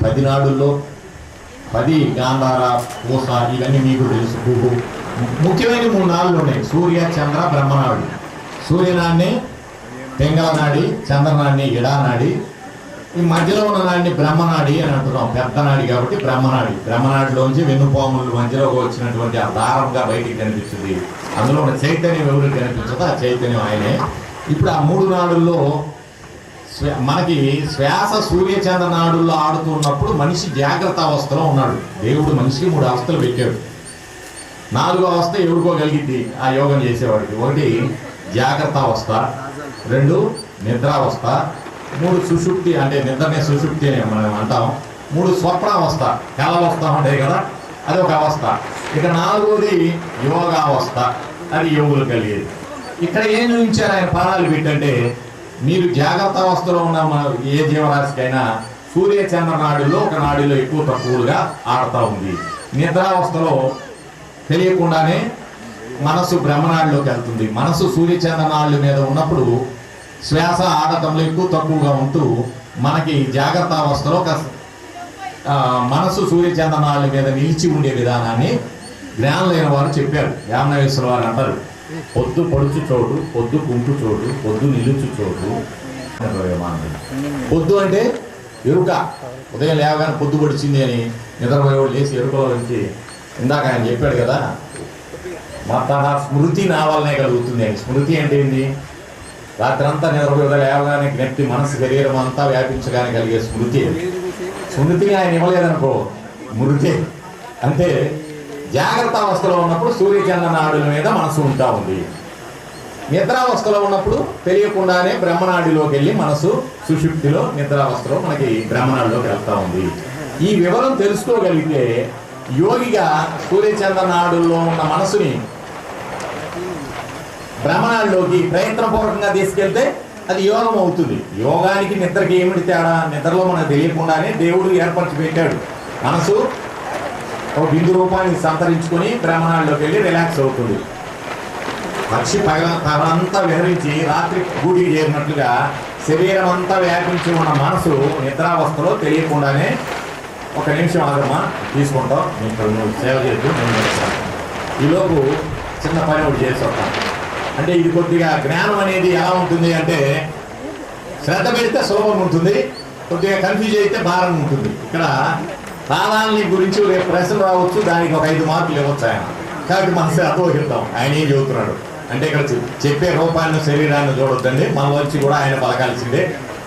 10 నాడుల్లో 10 గాంధార, పూస, ఇవన్నీ మీకు తెలుసు. ముఖ్యమైన 3 నాడులు ఉన్నాయి, సూర్య చంద్ర బ్రహ్మనాడు. సూర్యనాడిని పింగళనాడి, చంద్రనాడిని ఇడానాడి, ఈ మధ్యలో ఉన్న నాడిని బ్రహ్మనాడి అని అంటున్నాం. పెద్ద నాడి కాబట్టి బ్రహ్మనాడిలోంచి వెన్నుపాములు మధ్యలో వచ్చినటువంటి ఆ దారంగా బయటికి కనిపిస్తుంది. అందులో ఉన్న చైతన్యం ఎవరికి కనిపించదో ఆ చైతన్యం ఆయనే. ఇప్పుడు ఆ 3 నాడుల్లో మనకి శ్వాస సూర్యచంద్ర నాడుల్లో ఆడుతున్నప్పుడు మనిషి జాగ్రత్త అవస్థలో ఉన్నాడు. దేవుడు మనిషికి 3 అవస్థలు పెట్టాడు. 4వ అవస్థ ఎవరుకోగలిగింది ఆ యోగం చేసేవాడికి? 1 జాగ్రత్త అవస్థ, 2 నిద్రావస్థ, 3 సుషుప్తి, అంటే నిద్రనే సుషుప్తి అని మనం అంటాం, 3 స్వప్నావస్థ, కళలు వస్తూ ఉంటాయి కదా, అది ఒక అవస్థ. ఇక 4వది యోగావస్థ, అది యోగులు కలిగేది. ఇక్కడ ఏం చూపించారు ఆయన ప్రాణాలు పెట్టంటే, మీరు జాగ్రత్త అవస్థలో ఉన్న ఏ జీవరాశికైనా సూర్యచంద్ర నాడుల్లో ఒక నాడిలో ఎక్కువ తక్కువగా ఆడుతూ ఉంది. నిద్రావస్థలో తెలియకుండానే మనసు బ్రహ్మనాడిలోకి వెళ్తుంది. మనసు సూర్యచంద్ర నాడుల మీద ఉన్నప్పుడు శ్వాస ఆడటంలో ఎక్కువ తక్కువగా ఉంటూ మనకి జాగ్రత్త అవస్థలో మనసు సూర్యచంద్ర నాడుల మీద నిలిచి ఉండే విధానాన్ని జ్ఞానం లేని వారు చెప్పారు. యామనేశ్వర వారు అంటారు, పొద్దు పడుచు చోటు, పొద్దు కుంటు చోటు, పొద్దు నిలుచు చోటు. పొద్దు అంటే ఎరుక, ఉదయం లేవగానే పొద్దు పొడిచింది అని నిద్రపోయేవాడు లేచి ఎరుకలో నుంచి, ఇందాక ఆయన చెప్పాడు కదా, మత స్మృతి నా వల్లనే కలుగుతుంది అని. స్మృతి అంటే ఏంటి? రాత్రంతా నిద్రపోయి లేవగానే జ్ఞప్తి మనసు శరీరం అంతా వ్యాపించగానే కలిగే స్మృతి. స్మృతిని ఆయన ఇవ్వలేదనుకో, మృతి. అంటే జాగ్రత్త అవస్థలో ఉన్నప్పుడు సూర్యచంద్ర నాడుల మీద మనసు ఉంటా ఉంది. నిద్రావస్థలో ఉన్నప్పుడు తెలియకుండానే బ్రహ్మనాడిలోకి వెళ్ళి మనసు సుషుప్తిలో, నిద్రావస్థలో మనకి బ్రహ్మనాడిలోకి వెళ్తా ఉంది. ఈ వివరం తెలుసుకోగలిగితే యోగిగా సూర్యచంద్ర నాడుల్లో ఉన్న మనసుని బ్రహ్మనాడిలోకి ప్రయత్నపూర్వకంగా తీసుకెళ్తే అది యోగం అవుతుంది. యోగానికి నిద్రకి ఏమిటి తేడా? నిద్రలో మనకు తెలియకుండానే దేవుడు ఏర్పరిచి పెట్టాడు. మనసు ఒక బిందు రూపాన్ని సంతరించుకొని బ్రహ్మనాడిలోకి వెళ్ళి రిలాక్స్ అవుతుంది. పక్షి పగలంతా విహరించి రాత్రి గూటికి చేరినట్లుగా శరీరం అంతా వ్యాపించి ఉన్న మనసు నిద్రావస్థలో తెలియకుండానే, ఒక నిమిషం ఆగమ్మా తీసుకుంటాం, నువ్వు సేవ చేస్తూ నేను చేస్తాను, ఈలోపు చిన్న పని ఒకటి చేసి వస్తాను అంటే, ఇది కొద్దిగా జ్ఞానం అనేది ఎలా ఉంటుంది అంటే, శ్రద్ధ పెడితే సులభం ఉంటుంది, కొద్దిగా కన్ఫ్యూజ్ అయితే భారం ఉంటుంది. ఇక్కడ సాధారణ గురించి రేపు ప్రశ్న రావచ్చు, దానికి ఒక 5 మార్కులు ఇవ్వచ్చు ఆయన. కాబట్టి మన శ్రద్ధ వహిద్దాం. ఆయన ఏం చెబుతున్నాడు అంటే, ఇక్కడ చెప్పే రూపాన్ని శరీరాన్ని చూడొద్దండి, మన వచ్చి కూడా ఆయన పలకాల్సిందే.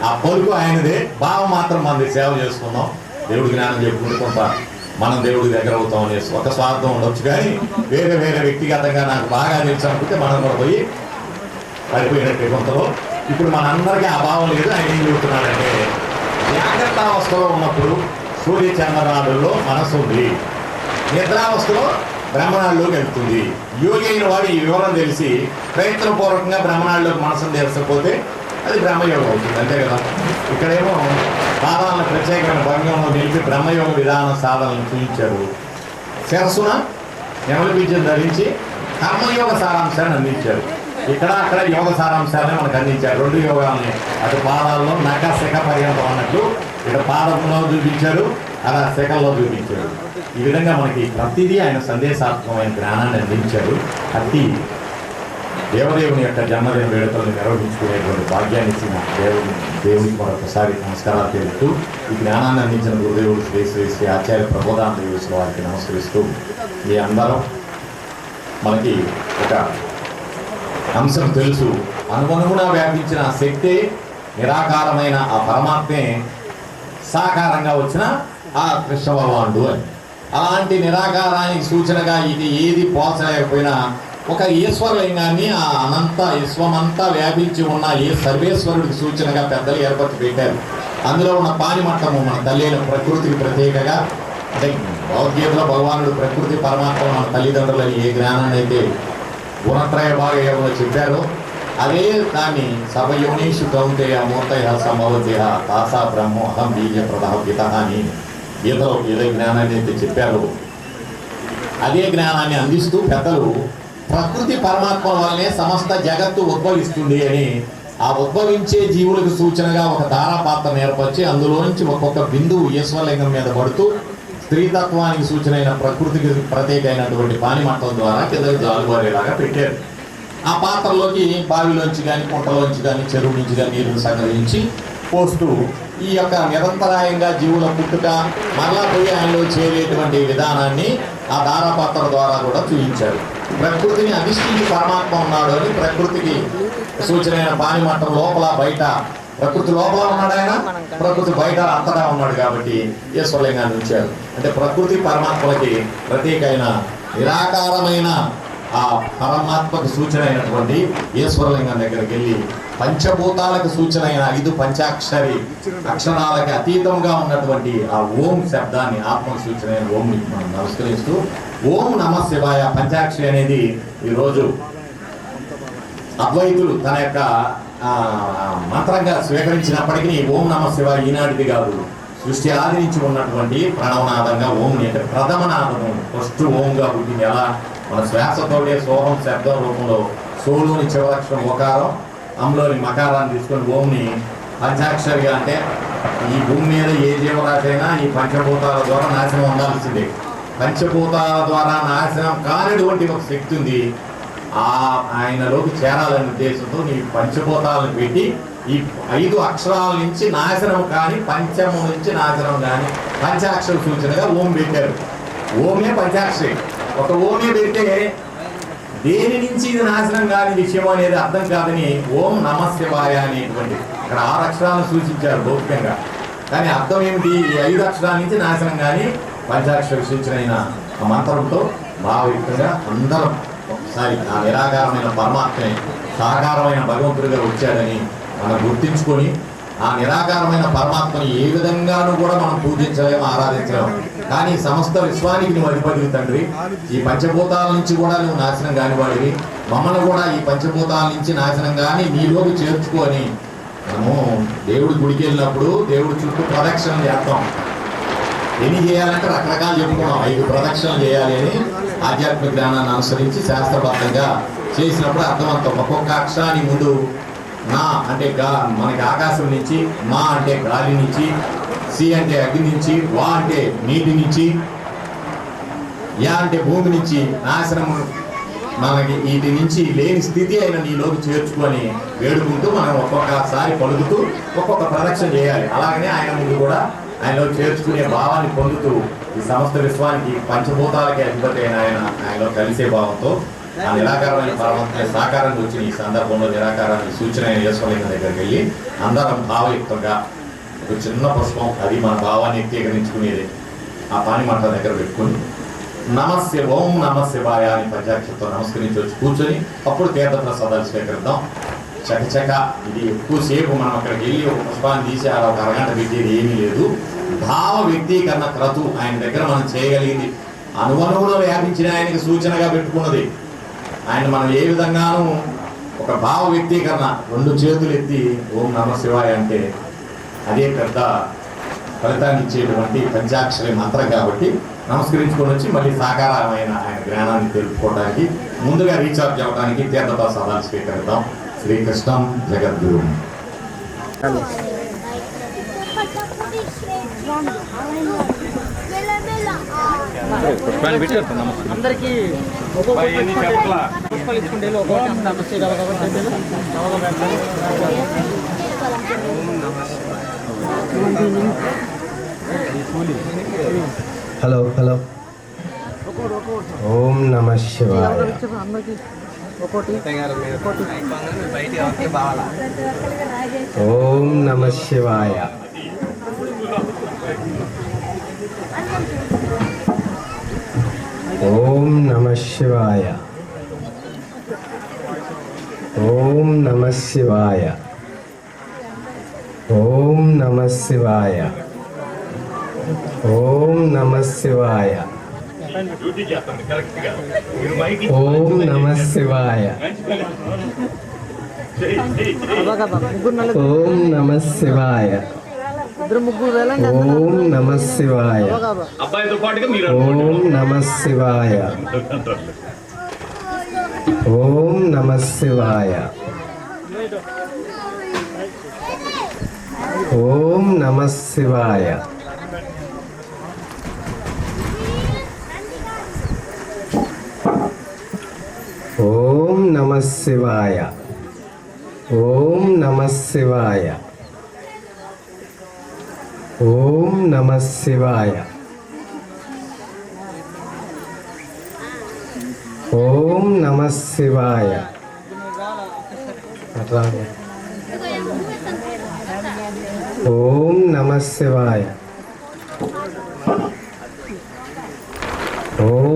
ఆ పలుకు ఆయనదే, భావం మాత్రం మనది. సేవ చేసుకుందాం, దేవుడి జ్ఞానం చెప్పుకుంటూ కొంత మనం దేవుడి దగ్గర అవుతాం అనే ఒక స్వార్థం ఉండొచ్చు. కానీ వేరే వ్యక్తిగతంగా నాకు బాగా తెలుసు అనుకుంటే మనం కూడా పోయి పడిపోయినట్టు కొంతలో. ఇప్పుడు మనందరికీ ఆ భావం లేదు. ఆయన ఏం చెబుతున్నాడంటే, జాగ్రత్త అవస్థలో ఉన్నప్పుడు సూర్యచంద్రనాడుల్లో మనసు ఉంది, నిద్రావస్థలో బ్రహ్మనాడులోకి వెళ్తుంది. యోగి అయిన వాడు ఈ వివరం తెలిసి ప్రయత్నపూర్వకంగా బ్రహ్మనాడులోకి మనసును తెలిసకపోతే అది బ్రహ్మయోగం అవుతుంది, అంతే కదా. ఇక్కడేమో సాధనలు ప్రత్యేకమైన భంగంలో నిలిపి బ్రహ్మయోగ విధాన సాధనలు చూపించారు. శిరస్సున నెమలి బీజం ధరించి కర్మయోగ సారాంశాన్ని అందించారు. ఇక్కడ అక్కడ యోగ సారాంశాన్ని మనకు అందించారు. 2 యోగాలని, అటు పాదాల్లో నక శిఖ పర్యంతం అన్నట్లు ఇక్కడ పాదంలో చూపించారు, అలా శిఖల్లో చూపించారు. ఈ విధంగా మనకి ప్రతిదీ ఆయన సందేశాత్మకమైన జ్ఞానాన్ని అందించారు. అతి దేవదేవుని యొక్క జన్మదిన వేడుకలను నిర్వహించుకునేటువంటి భాగ్యాన్ని ఇచ్చిన దేవునికి మరొకసారి నమస్కారాలు తెలుపుతూ, ఈ జ్ఞానాన్ని అందించిన గురుదేవుడు శ్రీ శ్రీ శ్రీ ఆచార్య ప్రబోధానంద వారికి నమస్కరిస్తూ, ఈ అందరం మనకి ఒక అంశం తెలుసు, అనుగుణమున వ్యాపించిన శక్తి నిరాకారమైన ఆ పరమాత్మే సాకారంగా వచ్చిన ఆ కృష్ణ భగవానుడు అని. అలాంటి నిరాకారానికి సూచనగా ఇది ఏది పోల్చలేకపోయినా ఒక ఈశ్వరలింగాన్ని ఆ అనంత విశ్వమంతా వ్యాపించి ఉన్న ఏ సర్వేశ్వరుడికి సూచనగా పెద్దలు ఏర్పరిచి పెట్టారు. అందులో ఉన్న పానిమట్టము మన తల్లిన ప్రకృతికి ప్రత్యేకగా, అంటే భగవద్గీతలో భగవానుడు ప్రకృతి పరమాత్మ మన తల్లిదండ్రులని ఏ జ్ఞానాన్ని అయితే గుణత్రయ భాగంలో చెప్పారో అదే దాన్ని సర్వయోనీషు కౌంతేయ మూర్తయ సంభవతేయ తాసా బ్రహ్మో అహం బీజ ప్రదహ పిత అని గీతలో ఏదో జ్ఞానాన్ని అయితే చెప్పారో అదే జ్ఞానాన్ని అందిస్తూ పెద్దలు ప్రకృతి పరమాత్మ వల్లనే సమస్త జగత్తు ఉద్భవిస్తుంది అని, ఆ ఉద్భవించే జీవులకు సూచనగా ఒక ధారాపాత్రను ఏర్పరిచి అందులో నుంచి ఒక్కొక్క బిందువు ఈశ్వరలింగం మీద పడుతూ స్త్రీతత్వానికి సూచన అయిన ప్రకృతికి ప్రత్యేకమైనటువంటి పానిమట్టం ద్వారా కిందకి జాలువారేలాగా పెట్టారు. ఆ పాత్రలోకి బావిలోంచి కానీ కుంటలోంచి కానీ చెరువు నుంచి కానీ నీరును సంగ్రహించి పోస్తూ ఈ యొక్క నిరంతరాయంగా జీవుల పుట్టుక మరలా పోయి ఆయనలో చేరేటువంటి విధానాన్ని ఆ ధారాపాత్ర ద్వారా కూడా చూపించారు. ప్రకృతిని అధిష్ఠించి పరమాత్మ ఉన్నాడు అని ప్రకృతికి సూచనైన పానిమట్టం లోపల బయట, ప్రకృతి లోపల ఉన్నాడు ఆయన, ప్రకృతి బయట అంతటా ఉన్నాడు కాబట్టి ఈశ్వరలింగాన్ని ఉంచారు. అంటే ప్రకృతి పరమాత్మలకి ప్రత్యేకమైన నిరాకారమైన ఆ పరమాత్మకు సూచన అయినటువంటి ఈశ్వరలింగం దగ్గరికి వెళ్ళి పంచభూతాలకు సూచన అయిన 5 పంచాక్షరి అక్షరాలకి అతీతంగా ఉన్నటువంటి ఆ ఓం శబ్దాన్ని, ఆత్మ సూచన అయిన ఓంని మనం నమస్కరిస్తూ ఓం నమః శివాయ పంచాక్షరి అనేది ఈరోజు అద్వైతులు తన యొక్క మంత్రంగా స్వీకరించినప్పటికీ ఓం నమః శివాయ ఈనాటిది కాదు, సృష్టి ఆది నుంచి ఉన్నటువంటి ప్రణవనాదంగా ఓంని అంటే ప్రథమనాదము ఫస్ట్ ఓంగా పుట్టింది. ఎలా మన శ్వాసతోటే సోహం శబ్దం రూపంలో సోలోని చివరక్షరం ఓకారం, అమ్లోని మకారాన్ని తీసుకొని ఓంని పంచాక్షరిగా అంటే ఈ భూమి మీద ఏ జీవరాశి అయినా ఈ పంచభూతాల ద్వారా నాశనం ఉండాల్సిందే. పంచభూతాల ద్వారా నాశనం కానిటువంటి ఒక శక్తి ఉంది, ఆయనలోకి చేరాలనే ఉద్దేశంతో ఈ పంచభూతాలను పెట్టి ఈ 5 అక్షరాల నుంచి నాశనం కానీ పంచము నుంచి నాశనం కానీ పంచాక్షర సూచనగా ఓం పెట్టారు. ఓమే పంచాక్షరి. ఒక ఓమే పెడితే దేని నుంచి ఇది నాశనం కాని విషయం అనేది అర్థం కాదని ఓం నమః శివాయ అనేటువంటి ఇక్కడ 6 అక్షరాలను సూచించారు భౌతికంగా. కానీ అర్థం ఏమిటి? ఈ 5 అక్షరాల నుంచి నాశనం కానీ పంచాక్షర సూచన అయిన ఆ మంత్రంతో భావయుక్తంగా అందరం ఒకసారి ఆ నిరాకారమైన పరమాత్మే సాకారమైన భగవంతుడిగా వచ్చాడని మనం గుర్తించుకొని ఆ నిరాకారమైన పరమాత్మని ఏ విధంగానూ కూడా మనం పూజించలేము, ఆరాధించలేము. కానీ సమస్త విశ్వానికి నువ్వు అధిపతి తండ్రి, ఈ పంచభూతాల నుంచి కూడా నువ్వు నాశనం కాని వాడివి, మమ్మల్ని కూడా ఈ పంచభూతాల నుంచి నాశనం కానీ నీలోకి చేర్చుకొని మనము దేవుడి గుడికి వెళ్ళినప్పుడు దేవుడి చుట్టూ ప్రదక్షిణలు చేస్తాం. ఎన్ని చేయాలంటే రకరకాలు చెప్పుకున్నాం. 5 ప్రదక్షిణలు చేయాలి అని ఆధ్యాత్మిక జ్ఞానాన్ని అనుసరించి శాస్త్రబద్ధంగా చేసినప్పుడు అర్థవంతం. ఒక్కొక్క అక్షరాన్ని ముందు నా అంటే మనకి ఆకాశం నుంచి, మా అంటే గాలి నుంచి, సి అంటే అగ్ని నుంచి, వా అంటే నీటి నుంచి, యా అంటే భూమి నుంచి నాశనం మనకి వీటి నుంచి లేని స్థితి అయిన నీలోకి చేర్చుకొని వేడుకుంటూ మనం ఒక్కొక్కసారి పలుకుతూ ఒక్కొక్క ప్రదక్షిణ చేయాలి. అలాగనే ఆయన ముందు కూడా ఆయనలో చేర్చుకునే భావాన్ని పొందుతూ ఈ సమస్త విశ్వానికి పంచభూతాలకి అధిపతి అయిన ఆయనలో కలిసే భావంతో ఆ నిరాకారమైన పరమాత్మ సాకారంగా వచ్చిన ఈ సందర్భంలో నిరాకారాన్ని సూచన అయిన ఈశ్వరలింగం దగ్గరికి వెళ్ళి అందరం భావయుక్తంగా ఒక చిన్న పుష్పం, అది మన భావాన్ని వ్యక్తీకరించుకునేది, ఆ పానిమంట దగ్గర పెట్టుకుని ఓం నమః శివాయ అని పంచాక్షరితో నమస్కరించి వచ్చి కూర్చొని అప్పుడు తీర్థప్రసాదాలు స్వీకరిద్దాం. చకచక ఇది ఎక్కువసేపు మనం అక్కడికి వెళ్ళి ఒక పుష్పాన్ని తీసి అలా ఒక అరగంట పెట్టేది ఏమీ లేదు. భావ వ్యక్తీకరణ క్రతు ఆయన దగ్గర మనం చేయగలిగింది అనువనువులో వ్యాపించిన ఆయనకి సూచనగా పెట్టుకున్నది. ఆయన మనం ఏ విధంగానూ ఒక భావ వ్యక్తీకరణ 2 చేతులు ఎత్తి ఓం నమః శివాయ అంటే అదే పెద్ద ఫలితాన్ని ఇచ్చేటువంటి పంచాక్షరి మంత్రం కాబట్టి నమస్కరించుకొని వచ్చి మళ్ళీ సాకారమైన ఆయన జ్ఞానాన్ని తెలుపుకోవడానికి ముందుగా రీఛార్జ్ అవ్వడానికి తీర్థప్రసాదాలు స్వీకరిద్దాం. శ్రీకృష్ణం జగద్గురు. అందరికీ పుష్పాలు ఇచ్చుకుంటే హలో హలో ఓం నమః శివాయ. ఓం నమః శివాయ. ఓం నమః శివాయ. ఓం నమః శివాయ. ఓం నమః శివాయ. ఓం నమః శివాయ. ఓం నమః శివాయ. ఓం నమః శివాయ. ఓం నమః శివాయ. ఓం నమః శివాయ. ఓం నమః శివాయ. ఓం నమః శివాయ. ఓం నమః శివాయ. ఓం నమః శివాయ. ఓం నమః శివాయ. ఓం నమః శివాయ. ఓం నమః శివాయ. ఓం